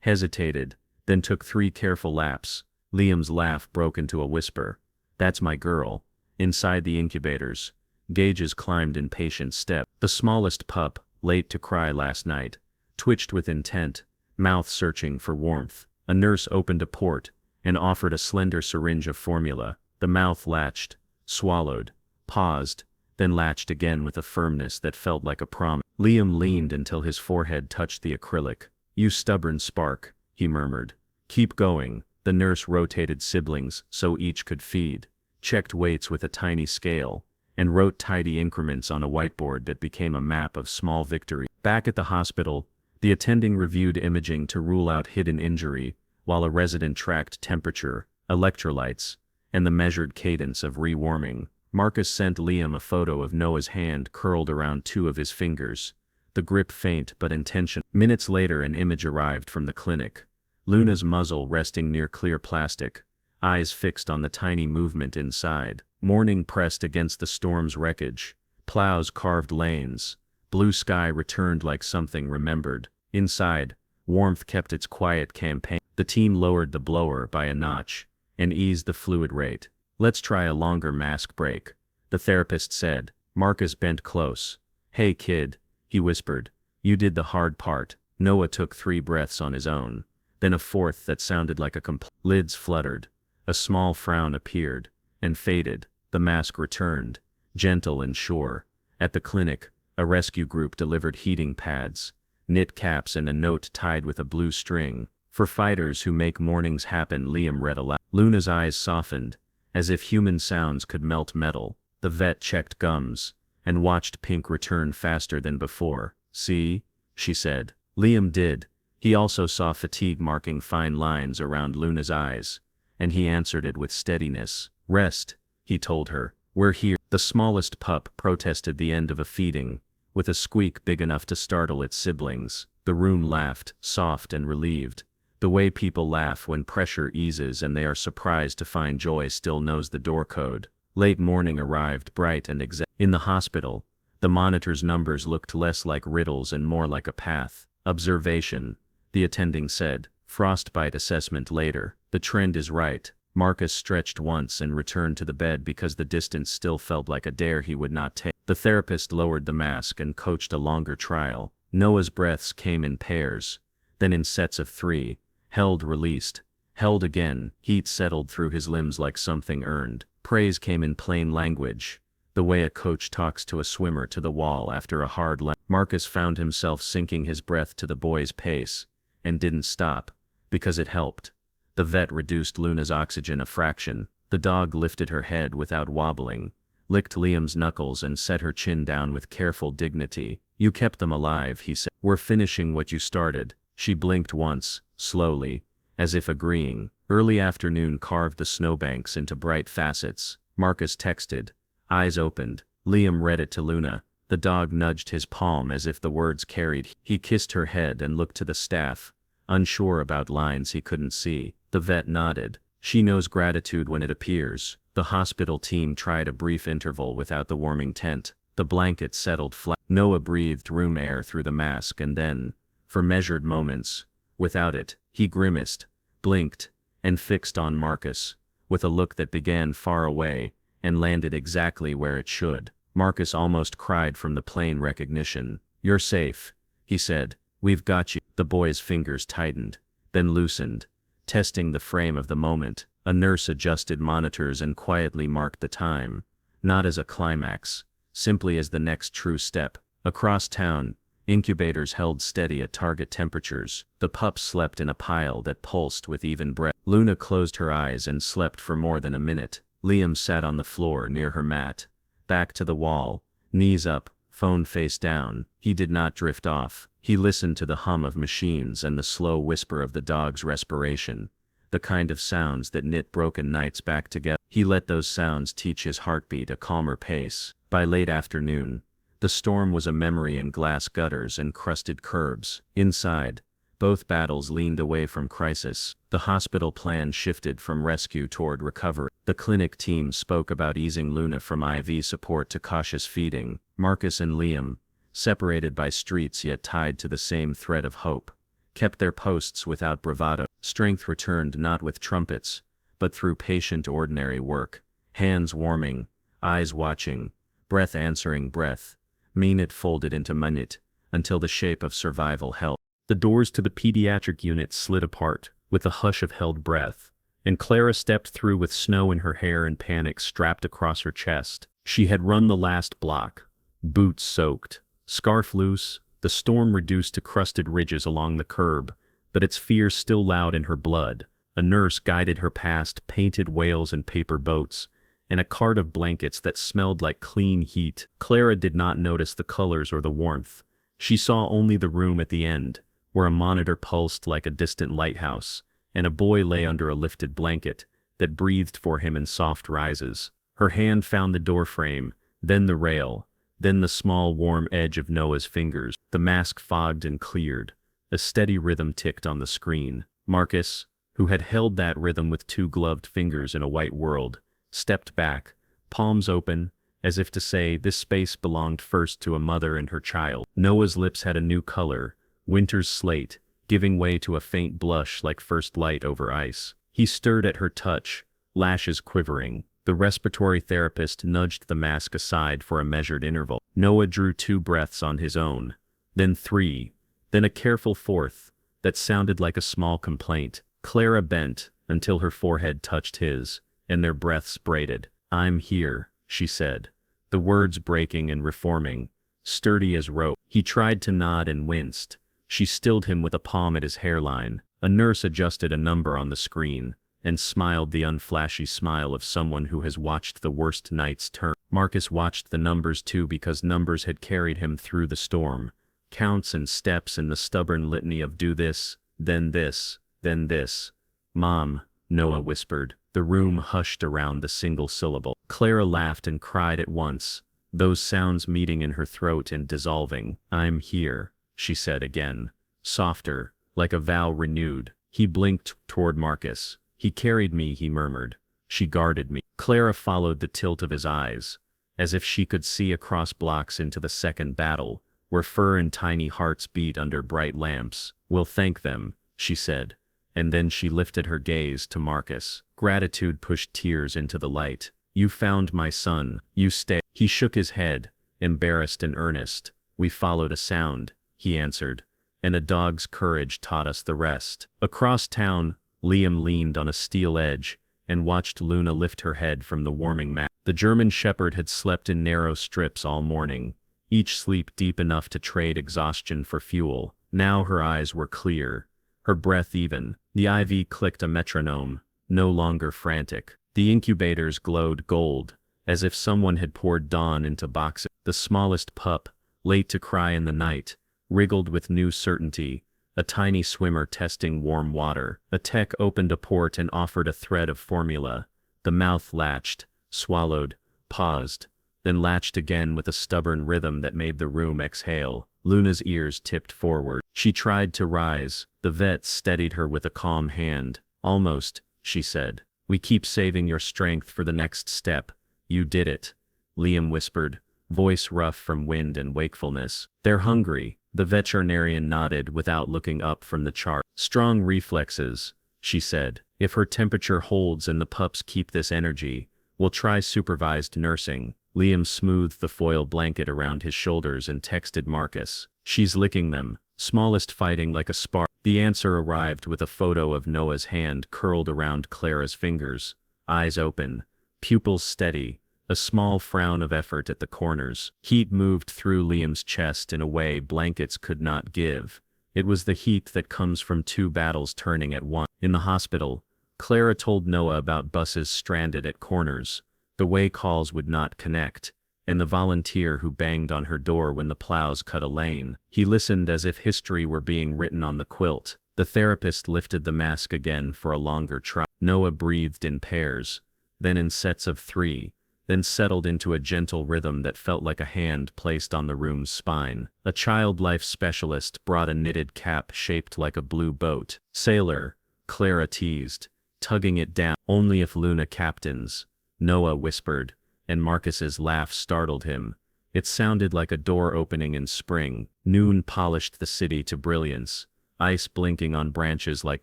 hesitated, then took 3 careful laps. Liam's laugh broke into a whisper. That's my girl. Inside the incubators, Gage's climbed in patient step. The smallest pup, late to cry last night, twitched with intent, mouth searching for warmth. A nurse opened a port, and offered a slender syringe of formula. The mouth latched, swallowed, paused, then latched again with a firmness that felt like a promise. Liam leaned until his forehead touched the acrylic. You stubborn spark, he murmured. Keep going. The nurse rotated siblings so each could feed, checked weights with a tiny scale, and wrote tidy increments on a whiteboard that became a map of small victory. Back at the hospital, the attending reviewed imaging to rule out hidden injury, while a resident tracked temperature, electrolytes, and the measured cadence of rewarming. Marcus sent Liam a photo of Noah's hand curled around 2 of his fingers, the grip faint but intentional. Minutes later an image arrived from the clinic. Luna's muzzle resting near clear plastic, eyes fixed on the tiny movement inside. Morning pressed against the storm's wreckage. Plows carved lanes. Blue sky returned like something remembered. Inside, warmth kept its quiet campaign. The team lowered the blower by a notch and eased the fluid rate. Let's try a longer mask break, the therapist said. Marcus bent close. Hey kid, he whispered. You did the hard part. Noah took 3 breaths on his own, then a 4th that sounded like a Lids fluttered. A small frown appeared, and faded. The mask returned, gentle and sure. At the clinic, a rescue group delivered heating pads, knit caps and a note tied with a blue string. For fighters who make mornings happen, Liam read aloud. Luna's eyes softened, as if human sounds could melt metal. The vet checked gums, and watched Pink return faster than before. See? She said. Liam did. He also saw fatigue marking fine lines around Luna's eyes, and he answered it with steadiness. Rest, he told her. We're here. The smallest pup protested the end of a feeding, with a squeak big enough to startle its siblings. The room laughed, soft and relieved. The way people laugh when pressure eases and they are surprised to find joy still knows the door code. Late morning arrived, bright and exact. In the hospital, the monitor's numbers looked less like riddles and more like a path. Observation, the attending said. Frostbite assessment later. The trend is right. Marcus stretched once and returned to the bed because the distance still felt like a dare he would not take. The therapist lowered the mask and coached a longer trial. Noah's breaths came in pairs, then in sets of 3. Held, released. Held again. Heat settled through his limbs like something earned. Praise came in plain language, the way a coach talks to a swimmer to the wall after a hard lap. Marcus found himself sinking his breath to the boy's pace, and didn't stop, because it helped. The vet reduced Luna's oxygen a fraction. The dog lifted her head without wobbling, licked Liam's knuckles and set her chin down with careful dignity. You kept them alive, he said. We're finishing what you started. She blinked once, slowly, as if agreeing. Early afternoon carved the snowbanks into bright facets. Marcus texted. Eyes opened. Liam read it to Luna. The dog nudged his palm as if the words carried. He kissed her head and looked to the staff, unsure about lines he couldn't see. The vet nodded. She knows gratitude when it appears. The hospital team tried a brief interval without the warming tent. The blanket settled flat. Noah breathed room air through the mask and then, for measured moments, without it, he grimaced, blinked, and fixed on Marcus, with a look that began far away, and landed exactly where it should. Marcus almost cried from the plain recognition. You're safe, he said. We've got you. The boy's fingers tightened, then loosened, testing the frame of the moment. A nurse adjusted monitors and quietly marked the time, not as a climax, simply as the next true step. Across town, incubators held steady at target temperatures. The pups slept in a pile that pulsed with even breath. Luna closed her eyes and slept for more than a minute. Liam sat on the floor near her mat, back to the wall, knees up, phone face down. He did not drift off. He listened to the hum of machines and the slow whisper of the dog's respiration, the kind of sounds that knit broken nights back together. He let those sounds teach his heartbeat a calmer pace. By late afternoon, the storm was a memory in glass gutters and crusted curbs. Inside, both battles leaned away from crisis. The hospital plan shifted from rescue toward recovery. The clinic team spoke about easing Luna from IV support to cautious feeding. Marcus and Liam, separated by streets yet tied to the same thread of hope, kept their posts without bravado. Strength returned not with trumpets, but through patient ordinary work, hands warming, eyes watching, breath answering breath, minute folded into minute, until the shape of survival held. The doors to the pediatric unit slid apart, with a hush of held breath, and Clara stepped through with snow in her hair and panic strapped across her chest. She had run the last block, boots soaked, scarf loose, the storm reduced to crusted ridges along the curb, but its fear still loud in her blood. A nurse guided her past painted whales and paper boats, and a cart of blankets that smelled like clean heat. Clara did not notice the colors or the warmth. She saw only the room at the end, where a monitor pulsed like a distant lighthouse, and a boy lay under a lifted blanket that breathed for him in soft rises. Her hand found the doorframe, then the rail, then the small warm edge of Noah's fingers. The mask fogged and cleared. A steady rhythm ticked on the screen. Marcus, who had held that rhythm with two gloved fingers in a white world, stepped back, palms open, as if to say this space belonged first to a mother and her child. Noah's lips had a new color, winter's slate, giving way to a faint blush like first light over ice. He stirred at her touch, lashes quivering. The respiratory therapist nudged the mask aside for a measured interval. Noah drew 2 breaths on his own, then 3, then a careful 4th, that sounded like a small complaint. Clara bent until her forehead touched his, and their breaths braided. I'm here, she said, the words breaking and reforming, sturdy as rope. He tried to nod and winced. She stilled him with a palm at his hairline. A nurse adjusted a number on the screen, and smiled the unflashy smile of someone who has watched the worst night's turn. Marcus watched the numbers too, because numbers had carried him through the storm. Counts and steps in the stubborn litany of do this, then this, then this. Mom, Noah whispered. The room hushed around the single syllable. Clara laughed and cried at once, those sounds meeting in her throat and dissolving. I'm here, she said again, softer, like a vow renewed. He blinked toward Marcus. He carried me, he murmured. She guarded me. Clara followed the tilt of his eyes, as if she could see across blocks into the second battle, where fur and tiny hearts beat under bright lamps. We'll thank them, she said, and then she lifted her gaze to Marcus. Gratitude pushed tears into the light. You found my son, you stay. He shook his head, embarrassed and earnest. We followed a sound, he answered, and a dog's courage taught us the rest. Across town, Liam leaned on a steel edge and watched Luna lift her head from the warming mat. The German Shepherd had slept in narrow strips all morning, each sleep deep enough to trade exhaustion for fuel. Now her eyes were clear, her breath even. The IV clicked a metronome, no longer frantic. The incubators glowed gold, as if someone had poured dawn into boxes. The smallest pup, late to cry in the night, wriggled with new certainty, a tiny swimmer testing warm water. A tech opened a port and offered a thread of formula. The mouth latched, swallowed, paused, then latched again with a stubborn rhythm that made the room exhale. Luna's ears tipped forward. She tried to rise. The vet steadied her with a calm hand. Almost, she said. We keep saving your strength for the next step. You did it, Liam whispered, voice rough from wind and wakefulness. They're hungry. The veterinarian nodded without looking up from the chart. Strong reflexes, she said. If her temperature holds and the pups keep this energy, we'll try supervised nursing. Liam smoothed the foil blanket around his shoulders and texted Marcus. She's licking them, smallest fighting like a spark. The answer arrived with a photo of Noah's hand curled around Clara's fingers, eyes open, pupils steady, a small frown of effort at the corners. Heat moved through Liam's chest in a way blankets could not give. It was the heat that comes from two battles turning at once. In the hospital, Clara told Noah about buses stranded at corners, the way calls would not connect, and the volunteer who banged on her door when the plows cut a lane. He listened as if history were being written on the quilt. The therapist lifted the mask again for a longer try. Noah breathed in pairs, then in sets of 3, then settled into a gentle rhythm that felt like a hand placed on the room's spine. A child life specialist brought a knitted cap shaped like a blue boat. Sailor, Clara teased, tugging it down. Only if Luna captains, Noah whispered, and Marcus's laugh startled him. It sounded like a door opening in spring. Noon polished the city to brilliance, ice blinking on branches like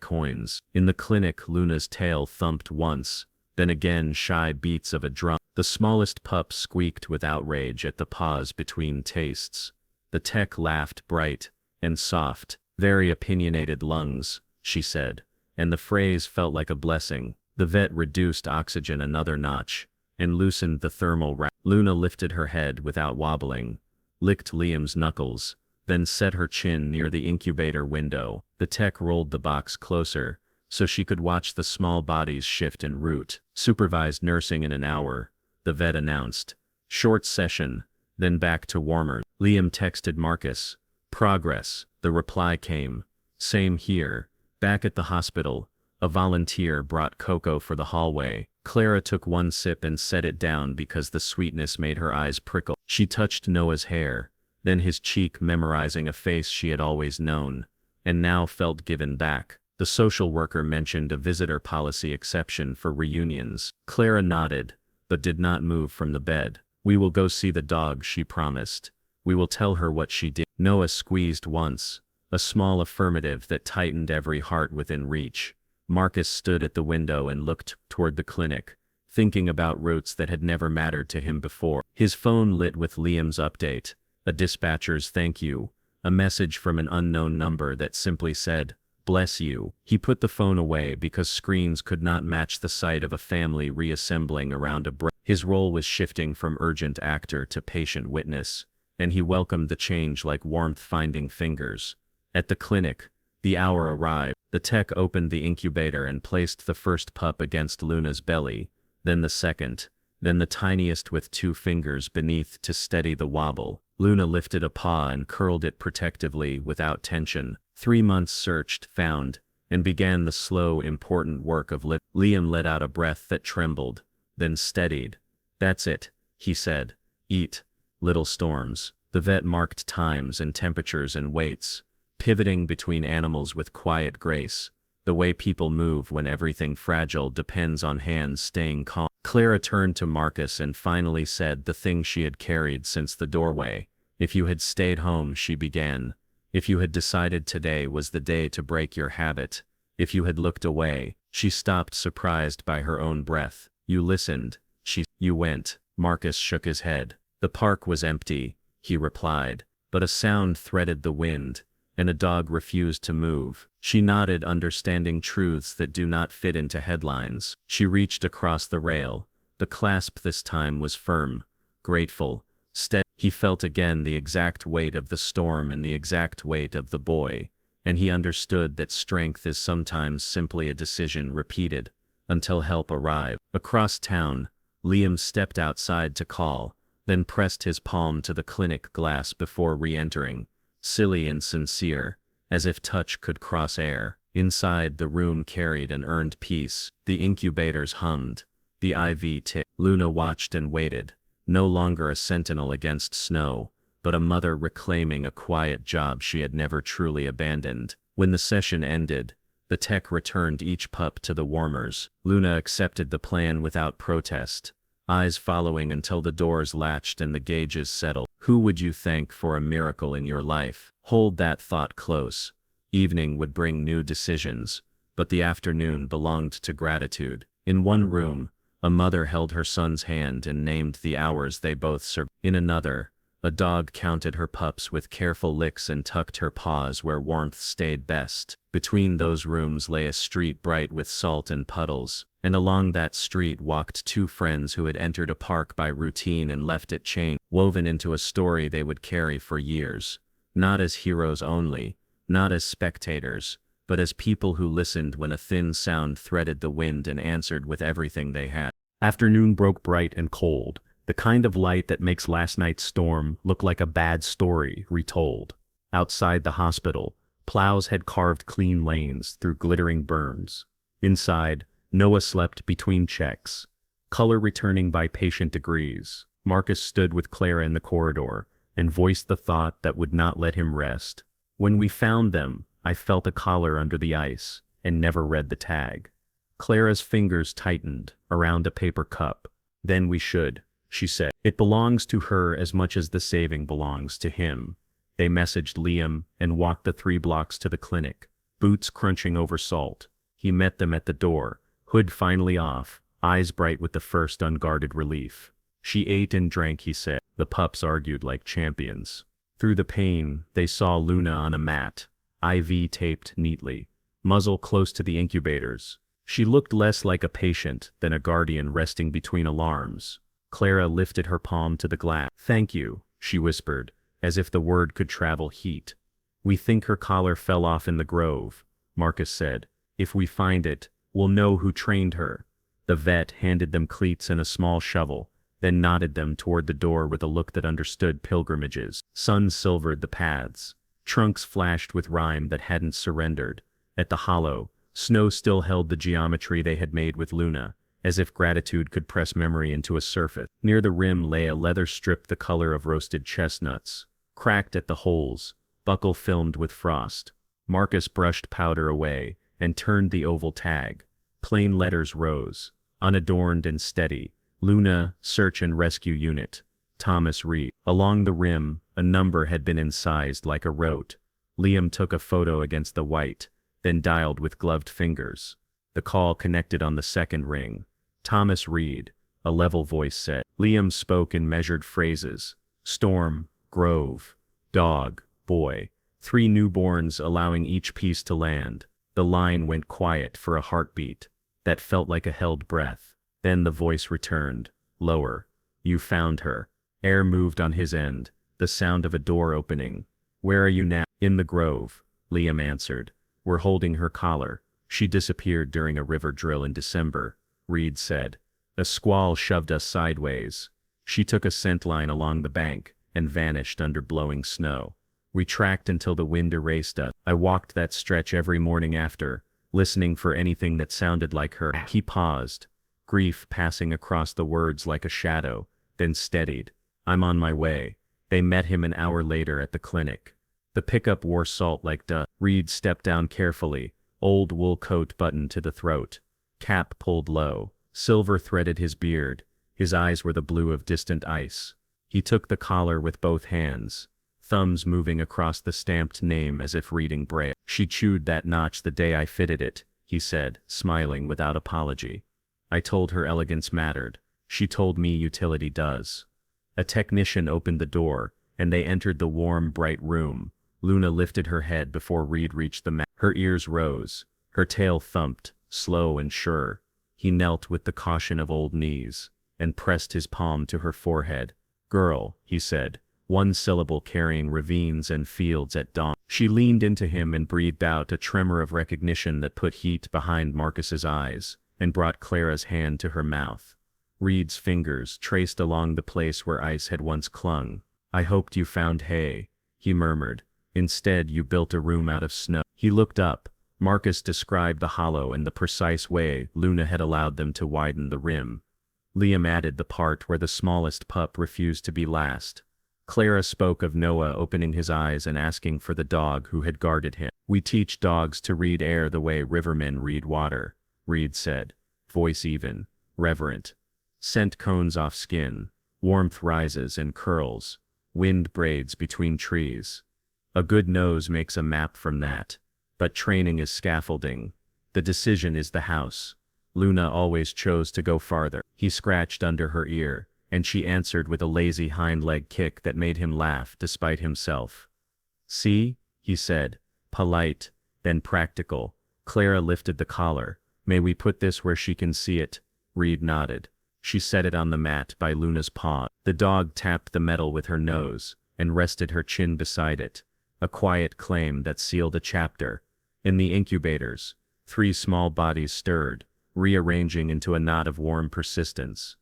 coins. In the clinic, Luna's tail thumped once, then again shy beats of a drum. The smallest pup squeaked with outrage at the pause between tastes. The tech laughed bright and soft. Very opinionated lungs, she said, and the phrase felt like a blessing. The vet reduced oxygen another notch and loosened the thermal wrap. Luna lifted her head without wobbling, licked Liam's knuckles, then set her chin near the incubator window. The tech rolled the box closer, so she could watch the small bodies shift en route. Supervised nursing in an hour, the vet announced. Short session, then back to warmers. Liam texted Marcus. Progress. The reply came. Same here. Back at the hospital, a volunteer brought cocoa for the hallway. Clara took one sip and set it down because the sweetness made her eyes prickle. She touched Noah's hair, then his cheek, memorizing a face she had always known, and now felt given back. The social worker mentioned a visitor policy exception for reunions. Clara nodded, but did not move from the bed. We will go see the dog, she promised. We will tell her what she did. Noah squeezed once, a small affirmative that tightened every heart within reach. Marcus stood at the window and looked toward the clinic, thinking about routes that had never mattered to him before. His phone lit with Liam's update, a dispatcher's thank you, a message from an unknown number that simply said, "Bless you." He put the phone away because screens could not match the sight of a family reassembling around a break. His role was shifting from urgent actor to patient witness, and he welcomed the change like warmth finding fingers. At the clinic, The hour arrived. The tech opened the incubator and placed the first pup against Luna's belly, then the second, then the tiniest with 2 fingers beneath to steady the wobble. Luna lifted a paw and curled it protectively without tension. 3 months searched, found, and began the slow, important work of Liam let out a breath that trembled, then steadied. "That's it," he said. "Eat, little storms." The vet marked times and temperatures and weights, pivoting between animals with quiet grace, the way people move when everything fragile depends on hands staying calm. Clara turned to Marcus and finally said the thing she had carried since the doorway. "If you had stayed home," she began. "If you had decided today was the day to break your habit. If you had looked away." She stopped, surprised by her own breath. "You listened." "You went." Marcus shook his head. "The park was empty," he replied, "but a sound threaded the wind, and a dog refused to move." She nodded, understanding truths that do not fit into headlines. She reached across the rail. The clasp this time was firm, grateful, steady. He felt again the exact weight of the storm and the exact weight of the boy, and he understood that strength is sometimes simply a decision repeated until help arrived. Across town, Liam stepped outside to call, then pressed his palm to the clinic glass before re-entering, silly and sincere, as if touch could cross air. Inside, the room carried an earned peace. The incubators hummed, the IV ticked. Luna watched and waited, no longer a sentinel against snow, but a mother reclaiming a quiet job she had never truly abandoned. When the session ended, the tech returned each pup to the warmers. Luna accepted the plan without protest, eyes following until the doors latched and the gauges settled. Who would you thank for a miracle in your life? Hold that thought close. Evening would bring new decisions, but the afternoon belonged to gratitude. In one room, a mother held her son's hand and named the hours they both served. In another, a dog counted her pups with careful licks and tucked her paws where warmth stayed best. Between those rooms lay a street bright with salt and puddles, and along that street walked 2 friends who had entered a park by routine and left it changed, woven into a story they would carry for years, not as heroes only, not as spectators, but as people who listened when a thin sound threaded the wind and answered with everything they had. Afternoon broke bright and cold, the kind of light that makes last night's storm look like a bad story retold. Outside the hospital, plows had carved clean lanes through glittering burns. Inside, Noah slept between checks, color returning by patient degrees. Marcus stood with Clara in the corridor and voiced the thought that would not let him rest. "When we found them, I felt a collar under the ice and never read the tag." Clara's fingers tightened around a paper cup. "Then we should," she said. "It belongs to her as much as the saving belongs to him." They messaged Liam and walked the 3 blocks to the clinic, boots crunching over salt. He met them at the door, hood finally off, eyes bright with the first unguarded relief. "She ate and drank," he said. The pups argued like champions. Through the pain, they saw Luna on a mat, IV taped neatly, muzzle close to the incubators. She looked less like a patient than a guardian resting between alarms. Clara lifted her palm to the glass. "Thank you," she whispered, as if the word could travel heat. "We think her collar fell off in the grove," Marcus said. "If we find it, we'll know who trained her." The vet handed them cleats and a small shovel, then nodded them toward the door with a look that understood pilgrimages. Sun silvered the paths. Trunks flashed with rime that hadn't surrendered. At the hollow, snow still held the geometry they had made with Luna, as if gratitude could press memory into a surface. Near the rim lay a leather strip the color of roasted chestnuts, cracked at the holes, buckle filmed with frost. Marcus brushed powder away and turned the oval tag. Plain letters rose, unadorned and steady. Luna, Search and Rescue Unit. Thomas Reed. Along the rim, a number had been incised like a rote. Liam took a photo against the white, then dialed with gloved fingers. The call connected on the second ring. "Thomas Reed," a level voice said. Liam spoke in measured phrases. "Storm, grove, dog, boy." 3 newborns allowing each piece to land. The line went quiet for a heartbeat that felt like a held breath. Then the voice returned, lower. "You found her." Air moved on his end, the sound of a door opening. "Where are you now?" "In the grove," Liam answered. We're holding her collar. She disappeared during a river drill in December, Reed said. A squall shoved us sideways. She took a scent line along the bank and vanished under blowing snow. We tracked until the wind erased us. I walked that stretch every morning after, listening for anything that sounded like her. He paused, grief passing across the words like a shadow, then steadied. I'm on my way. They met him an hour later at the clinic. The pickup wore salt like dust. Reed stepped down carefully, old wool coat buttoned to the throat, cap pulled low, silver threaded his beard. His eyes were the blue of distant ice. He took the collar with both hands, thumbs moving across the stamped name as if reading Braille. She chewed that notch the day I fitted it, he said, smiling without apology. I told her elegance mattered. She told me utility does. A technician opened the door, and they entered the warm, bright room. Luna lifted her head before Reed reached the mat. Her ears rose. Her tail thumped, slow and sure. He knelt with the caution of old knees, and pressed his palm to her forehead. Girl, he said, one syllable carrying ravines and fields at dawn. She leaned into him and breathed out a tremor of recognition that put heat behind Marcus's eyes, and brought Clara's hand to her mouth. Reed's fingers traced along the place where ice had once clung. I hoped you found hay, he murmured. Instead you built a room out of snow. He looked up. Marcus described the hollow and the precise way Luna had allowed them to widen the rim. Liam added the part where the smallest pup refused to be last. Clara spoke of Noah opening his eyes and asking for the dog who had guarded him. We teach dogs to read air the way rivermen read water, Reed said, voice even, reverent. Scent cones off skin, warmth rises and curls, wind braids between trees. A good nose makes a map from that. But training is scaffolding. The decision is the house. Luna always chose to go farther. He scratched under her ear, and she answered with a lazy hind leg kick that made him laugh despite himself. See, he said, polite, then practical. Clara lifted the collar. May we put this where she can see it? Reed nodded. She set it on the mat by Luna's paw. The dog tapped the metal with her nose, and rested her chin beside it. A quiet claim that sealed a chapter. In the incubators, 3 small bodies stirred, rearranging into a knot of warm persistence.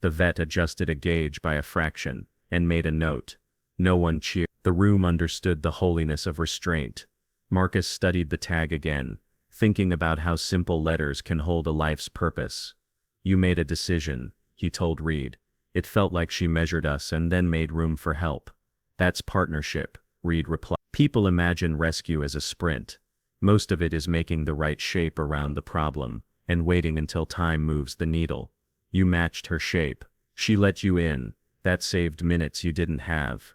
The vet adjusted a gauge by a fraction, and made a note. No one cheered. The room understood the holiness of restraint. Marcus studied the tag again, thinking about how simple letters can hold a life's purpose. You made a decision, he told Reed. It felt like she measured us and then made room for help. That's partnership, Reed replied. People imagine rescue as a sprint. Most of it is making the right shape around the problem, and waiting until time moves the needle. You matched her shape. She let you in. That saved minutes you didn't have.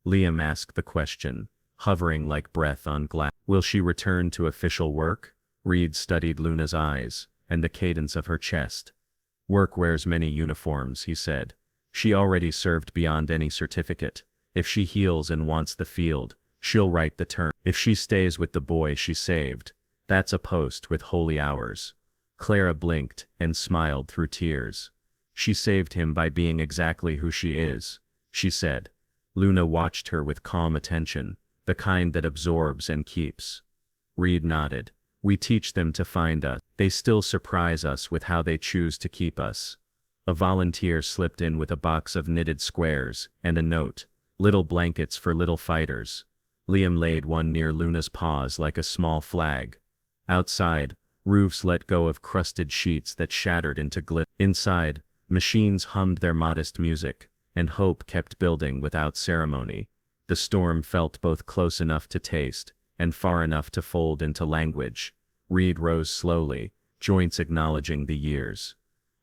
Liam asked the question, hovering like breath on glass. Will she return to official work? Reed studied Luna's eyes, and the cadence of her chest. Work wears many uniforms, he said. She already served beyond any certificate. If she heals and wants the field, she'll write the term. If she stays with the boy she saved, that's a post with holy hours. Clara blinked and smiled through tears. She saved him by being exactly who she is, she said. Luna watched her with calm attention, the kind that absorbs and keeps. Reed nodded. We teach them to find us. They still surprise us with how they choose to keep us. A volunteer slipped in with a box of knitted squares and a note. Little blankets for little fighters. Liam laid one near Luna's paws like a small flag. Outside, roofs let go of crusted sheets that shattered into glitter. Inside, machines hummed their modest music, and hope kept building without ceremony. The storm felt both close enough to taste, and far enough to fold into language. Reed rose slowly, joints acknowledging the years.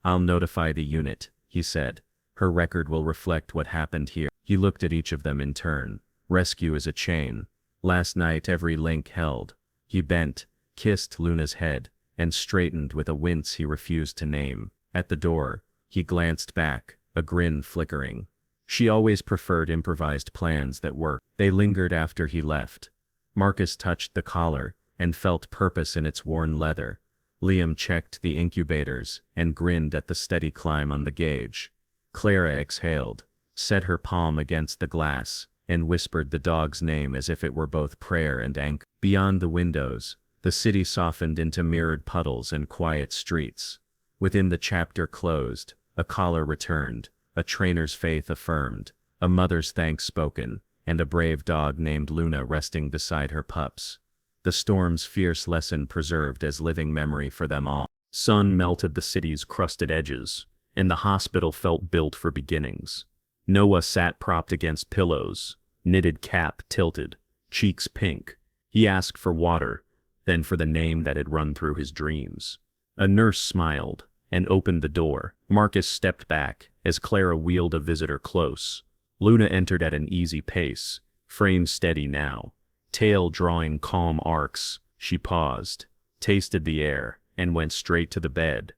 I'll notify the unit, he said. Her record will reflect what happened here. He looked at each of them in turn. Rescue is a chain. Last night every link held. He bent, kissed Luna's head, and straightened with a wince he refused to name. At the door, he glanced back, a grin flickering. She always preferred improvised plans that worked. They lingered after he left. Marcus touched the collar, and felt purpose in its worn leather. Liam checked the incubators, and grinned at the steady climb on the gauge. Clara exhaled, set her palm against the glass, and whispered the dog's name as if it were both prayer and anchor. Beyond the windows, The city softened into mirrored puddles and quiet streets. Within the chapter closed, a caller returned, a trainer's faith affirmed, a mother's thanks spoken, and a brave dog named Luna resting beside her pups. The storm's fierce lesson preserved as living memory for them all. Sun melted the city's crusted edges, and the hospital felt built for beginnings. Noah sat propped against pillows, knitted cap tilted, cheeks pink. He asked for water, then for the name that had run through his dreams. A nurse smiled and opened the door. Marcus stepped back as Clara wheeled a visitor close. Luna entered at an easy pace, frame steady now, tail drawing calm arcs. She paused, tasted the air, and went straight to the bed.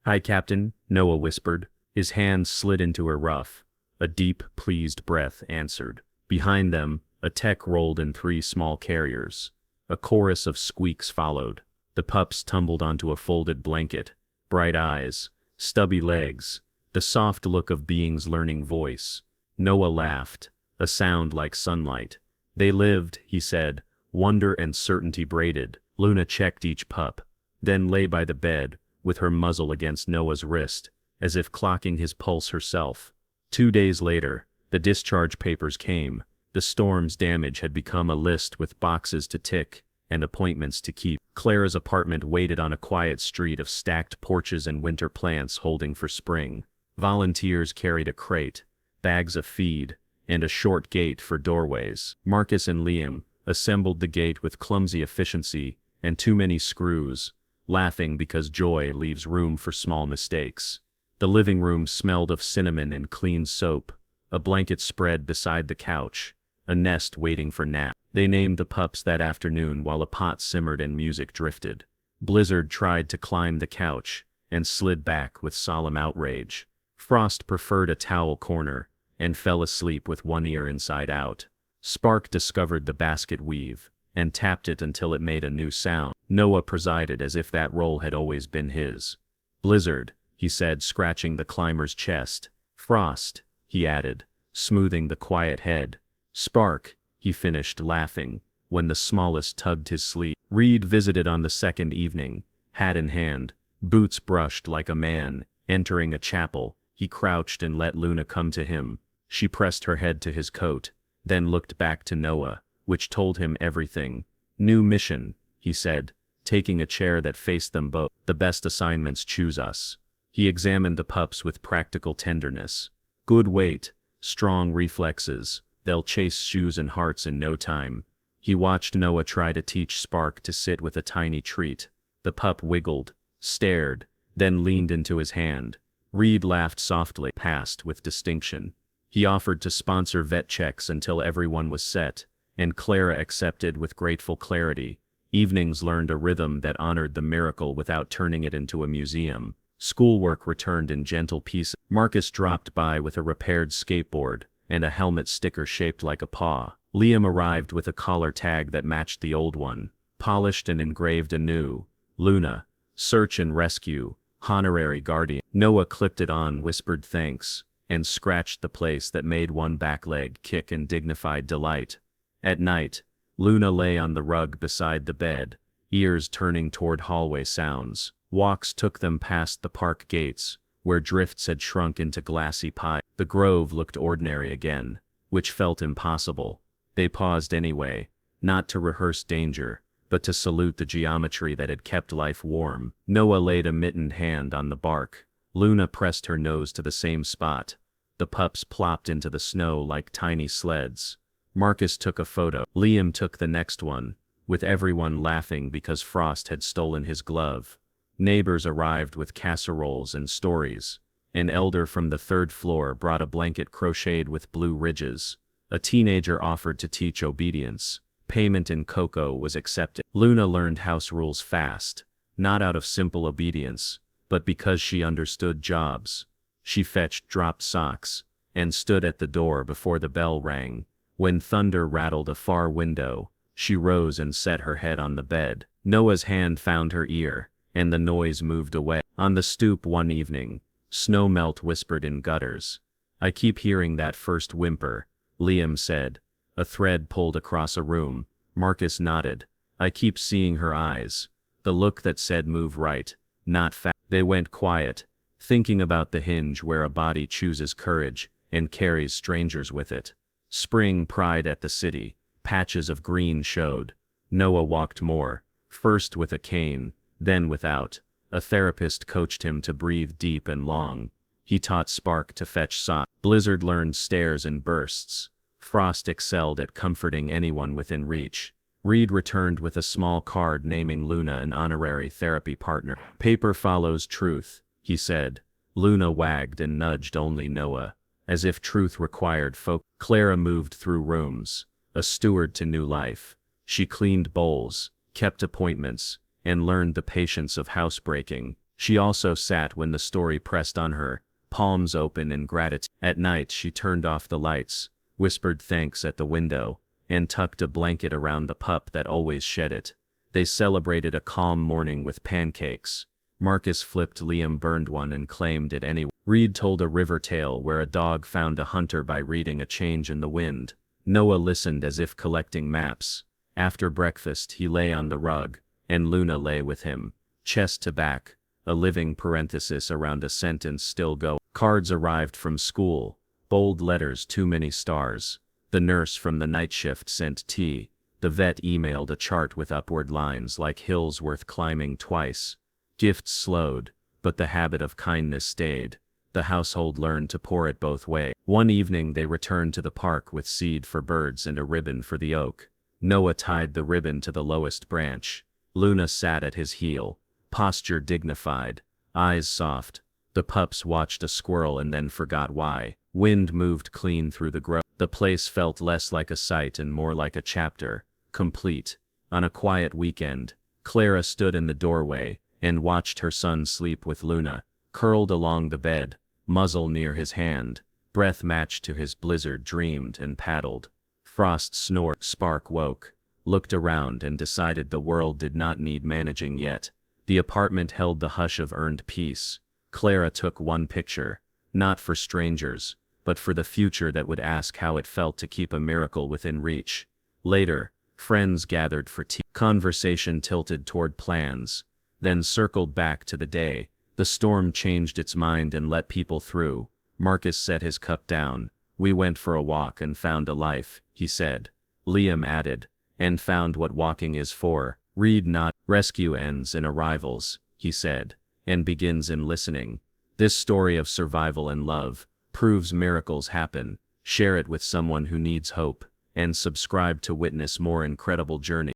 "Hi, Captain," Noah whispered. His hand slid into her ruff. A deep, pleased breath answered. Behind them, a tech rolled in 3 small carriers. A chorus of squeaks followed. The pups tumbled onto a folded blanket. Bright eyes, stubby legs, the soft look of beings learning voice. Noah laughed, a sound like sunlight. "They lived," he said, wonder and certainty braided. Luna checked each pup, then lay by the bed, with her muzzle against Noah's wrist, as if clocking his pulse herself. 2 days later, the discharge papers came. The storm's damage had become a list with boxes to tick and appointments to keep. Clara's apartment waited on a quiet street of stacked porches and winter plants holding for spring. Volunteers carried a crate, bags of feed, and a short gate for doorways. Marcus and Liam assembled the gate with clumsy efficiency and too many screws, laughing because joy leaves room for small mistakes. The living room smelled of cinnamon and clean soap, a blanket spread beside the couch, a nest waiting for nap. They named the pups that afternoon while a pot simmered and music drifted. Blizzard tried to climb the couch and slid back with solemn outrage. Frost preferred a towel corner and fell asleep with one ear inside out. Spark discovered the basket weave and tapped it until it made a new sound. Noah presided as if that role had always been his. "Blizzard," he said, scratching the climber's chest. "Frost," he added, smoothing the quiet head. "Spark," he finished, laughing, when the smallest tugged his sleeve. Reed visited on the second evening, hat in hand, boots brushed like a man. Entering a chapel, he crouched and let Luna come to him. She pressed her head to his coat, then looked back to Noah, which told him everything. "New mission," he said, taking a chair that faced them both. "The best assignments choose us." He examined the pups with practical tenderness. "Good weight, strong reflexes, they'll chase shoes and hearts in no time." He watched Noah try to teach Spark to sit with a tiny treat. The pup wiggled, stared, then leaned into his hand. Reed laughed softly, passed with distinction. He offered to sponsor vet checks until everyone was set, and Clara accepted with grateful clarity. Evenings learned a rhythm that honored the miracle without turning it into a museum. Schoolwork returned in gentle pieces. Marcus dropped by with a repaired skateboard and a helmet sticker shaped like a paw. Liam arrived with a collar tag that matched the old one, polished and engraved anew. "Luna, search and rescue, honorary guardian." Noah clipped it on, whispered thanks, and scratched the place that made one back leg kick in dignified delight. At night, Luna lay on the rug beside the bed, ears turning toward hallway sounds. Walks took them past the park gates, where drifts had shrunk into glassy pie. The grove looked ordinary again, which felt impossible. They paused anyway, not to rehearse danger, but to salute the geometry that had kept life warm. Noah laid a mittened hand on the bark. Luna pressed her nose to the same spot. The pups plopped into the snow like tiny sleds. Marcus took a photo. Liam took the next one, with everyone laughing because Frost had stolen his glove. Neighbors arrived with casseroles and stories. An elder from the 3rd floor brought a blanket crocheted with blue ridges. A teenager offered to teach obedience. Payment in cocoa was accepted. Luna learned house rules fast, not out of simple obedience, but because she understood jobs. She fetched dropped socks, and stood at the door before the bell rang. When thunder rattled a far window, she rose and set her head on the bed. Noah's hand found her ear, and the noise moved away. On the stoop one evening, Snowmelt whispered in gutters. "I keep hearing that first whimper," Liam said. A thread pulled across a room. Marcus nodded. I keep seeing her eyes. The look that said move right, not fast. They went quiet, thinking about the hinge where a body chooses courage and carries strangers with it. Spring pried at the city. Patches of green showed. Noah walked more, first with a cane, then without. A therapist coached him to breathe deep and long. He taught Spark to fetch socks. Blizzard learned stairs in bursts. Frost excelled at comforting anyone within reach. Reed returned with a small card naming Luna an honorary therapy partner. Paper follows truth, he said. Luna wagged and nudged only Noah, as if truth required folk. Clara moved through rooms, a steward to new life. She cleaned bowls, kept appointments, and learned the patience of housebreaking. She also sat when the story pressed on her, palms open in gratitude. At night she turned off the lights, whispered thanks at the window, and tucked a blanket around the pup that always shed it. They celebrated a calm morning with pancakes. Marcus flipped Liam burned one and claimed it anyway. Reed told a river tale where a dog found a hunter by reading a change in the wind. Noah listened as if collecting maps. After breakfast he lay on the rug, and Luna lay with him, chest to back, a living parenthesis around a sentence still going. Cards arrived from school, bold letters, too many stars. The nurse from the night shift sent tea. The vet emailed a chart with upward lines like hills worth climbing twice. Gifts slowed, but the habit of kindness stayed. The household learned to pour it both ways. One evening they returned to the park with seed for birds and a ribbon for the oak. Noah tied the ribbon to the lowest branch. Luna sat at his heel, posture dignified, eyes soft. The pups watched a squirrel and then forgot why. Wind moved clean through the grove. The place felt less like a sight and more like a chapter, complete. On a quiet weekend, Clara stood in the doorway and watched her son sleep with Luna, curled along the bed, muzzle near his hand, breath matched to his. Blizzard dreamed and paddled. Frost snored. Spark woke, looked around and decided the world did not need managing yet. The apartment held the hush of earned peace. Clara took one picture, not for strangers, but for the future that would ask how it felt to keep a miracle within reach. Later, friends gathered for tea. Conversation tilted toward plans, then circled back to the day. The storm changed its mind and let people through. Marcus set his cup down. We went for a walk and found a life, he said. Liam added, and found what walking is for. Reed not. Rescue ends in arrivals, he said, and begins in listening. This story of survival and love proves miracles happen. Share it with someone who needs hope, and subscribe to witness more incredible journeys.